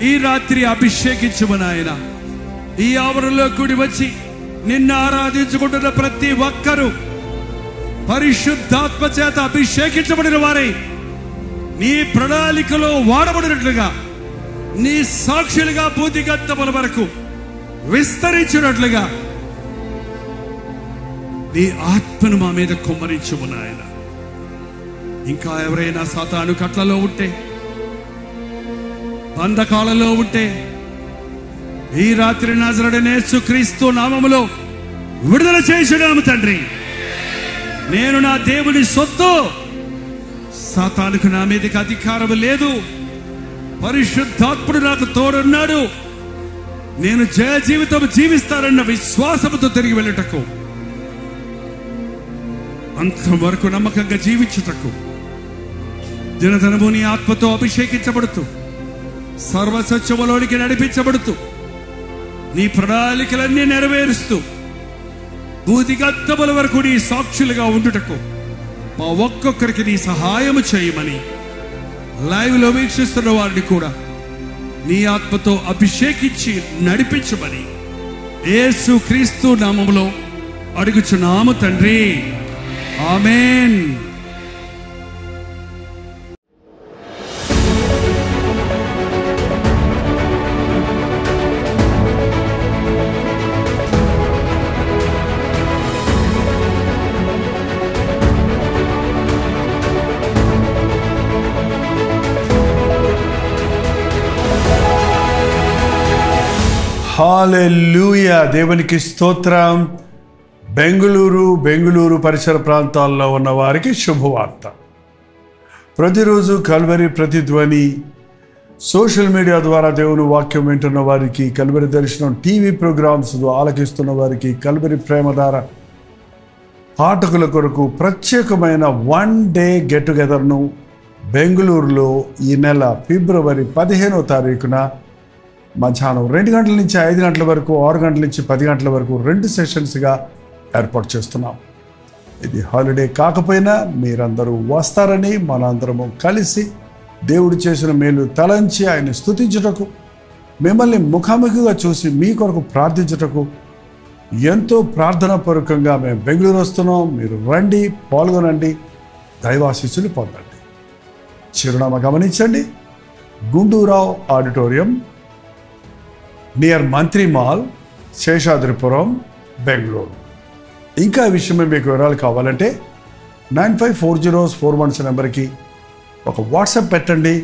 ఈ రాత్రి అభిషేకించుమని ఆయన. ఈ ఆవరణలో కూడి వచ్చి నిన్ను ఆరాధించుకుంటున్న ప్రతి ఒక్కరూ పరిశుద్ధాత్మ చేత అభిషేకించబడిన వారై నీ ప్రణాళికలో వాడబడినట్లుగా, నీ సాక్షులుగా భూతిగంతముల వరకు విస్తరించినట్లుగా నీ ఆత్మను మా మీద కుమ్మరించుము నాయన. ఇంకా ఎవరైనా సాతాను కట్లలో ఉంటే, బంధకాలలో ఉంటే ఈ రాత్రి నజరేయుడైన యేసుక్రీస్తు నామములో విడుదల చేయుచున్నాము తండ్రి. నేను నా దేవుని సొత్తు, సాతానుకు నా మీదకి అధికారం లేదు. పరిశుద్ధాత్ముడు నాకు తోడున్నాడు. నేను జయ జీవితం జీవిస్తానన్న విశ్వాసముతో తిరిగి వెళ్ళుటకు, అంతవరకు నమ్మకంగా జీవించుటకు, దినదినము నీ ఆత్మతో అభిషేకించబడుతూ సర్వసత్యములోనికి నడిపించబడుతూ నీ ప్రణాళికలన్నీ నెరవేరుస్తూ భూదిగంతముల వరకు నీ సాక్షులుగా ఉండుటకు మా ఒక్కొక్కరికి నీ సహాయము చేయమని లైవ్ లో వీక్షిస్తున్న వారిని కూడా నీ ఆత్మతో అభిషేకించి నడిపించమని యేసు క్రీస్తు నామములో అడుగుచున్నాము తండ్రి. ఆమేన్. హల్లెలూయా. దేవునికి స్తోత్రం. బెంగుళూరు పరిసర ప్రాంతాల్లో ఉన్న వారికి శుభవార్త. ప్రతిరోజు కల్వరి ప్రతిధ్వని సోషల్ మీడియా ద్వారా దేవుని వాక్యం వింటున్న వారికి, కల్వరి దర్శనం టీవీ ప్రోగ్రామ్స్ ఆలకిస్తున్న వారికి, కల్వరి ప్రేమధార పాఠకుల కొరకు ప్రత్యేకమైన 1 డే గెట్ టుగెదర్ను బెంగళూరులో ఈ నెల ఫిబ్రవరి 15వ తారీఖున మధ్యాహ్నం 2 గంటల నుంచి 5 గంటల వరకు, 6 గంటల నుంచి 10 గంటల వరకు 2 సెషన్స్గా ఏర్పాటు చేస్తున్నాం. ఇది హాలిడే కాకపోయినా మీరందరూ వస్తారని, మనందరము కలిసి దేవుడు చేసిన మేలు తలంచి ఆయన స్తుతించుటకు, మిమ్మల్ని ముఖాముఖిగా చూసి మీ కొరకు ప్రార్థించుటకు ఎంతో ప్రార్థనాపూర్వకంగా మేము బెంగళూరు వస్తున్నాం. మీరు రండి, పాల్గొనండి, దైవాశీస్సులు పొందండి. చిరునామా గమనించండి. గుండూరావు ఆడిటోరియం నియర్ మంత్రి మాల్, శేషాద్రిపురం, బెంగళూరు. ఇంకా ఈ విషయమే మీకు వివరాలు కావాలంటే 954041 నెంబర్కి ఒక వాట్సాప్ పెట్టండి,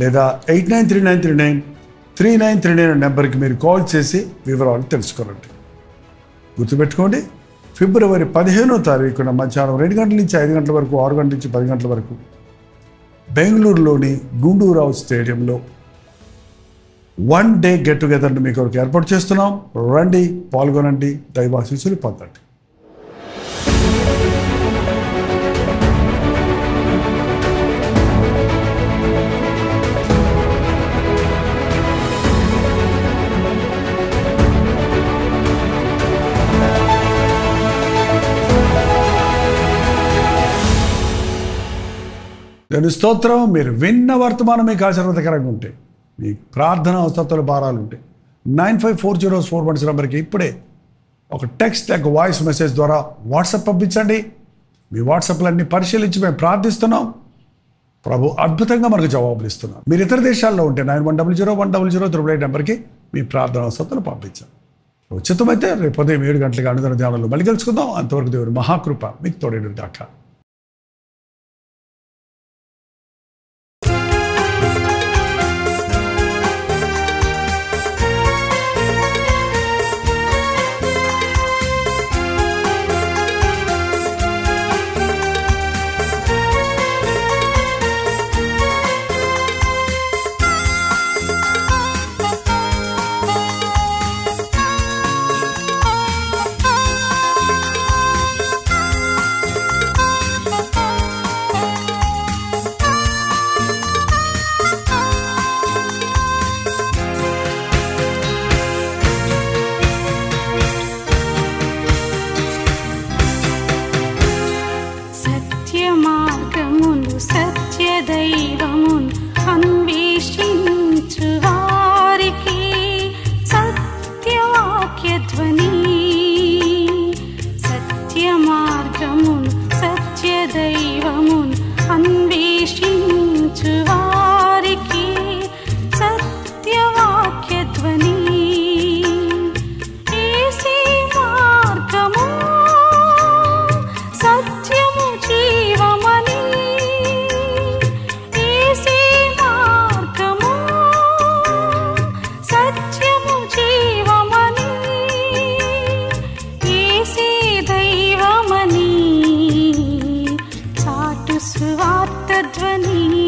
లేదా 8939393939 నెంబర్కి మీరు కాల్ చేసి వివరాలు తెలుసుకోనండి. గుర్తుపెట్టుకోండి, ఫిబ్రవరి 15వ తారీఖున మధ్యాహ్నం 2 గంటల నుంచి 5 గంటల వరకు, 6 గంటల నుంచి 10 గంటల వరకు బెంగళూరులోని గుండూరావు స్టేడియంలో 1 డే గెట్ టుగెదర్ను మీ కొరకు ఏర్పాటు చేస్తున్నాం. రండి, పాల్గొనండి, దైవాశీస్సులు పొందండి. దాని స్తోత్రం. మీరు విన్న వర్తమానం మీకు ఆశీర్వాదకరంగా ఉంటే, మీ ప్రార్థన అవసరతల భారాలు ఉంటే 954041 నెంబర్కి ఇప్పుడే ఒక టెక్స్ట్ లేక వాయిస్ మెసేజ్ ద్వారా వాట్సాప్ పంపించండి. మీ వాట్సాప్లన్నీ పరిశీలించి మేము ప్రార్థిస్తున్నాం. ప్రభు అద్భుతంగా మనకు జవాబులు ఇస్తున్నాం. మీరు ఇతర దేశాల్లో ఉంటే 91001008 నెంబర్కి మీ ప్రార్థన అవసరతలు పంపించండి. ఉచితమైతే రేపు ఉదయం 7 గంటలకు అనుదిన ధ్యానంలో మళ్ళీ కలుసుకుందాం. అంతవరకు దేవుడి మహాకృప మీకు తోడేడు గాక. సువార్త ధ్వని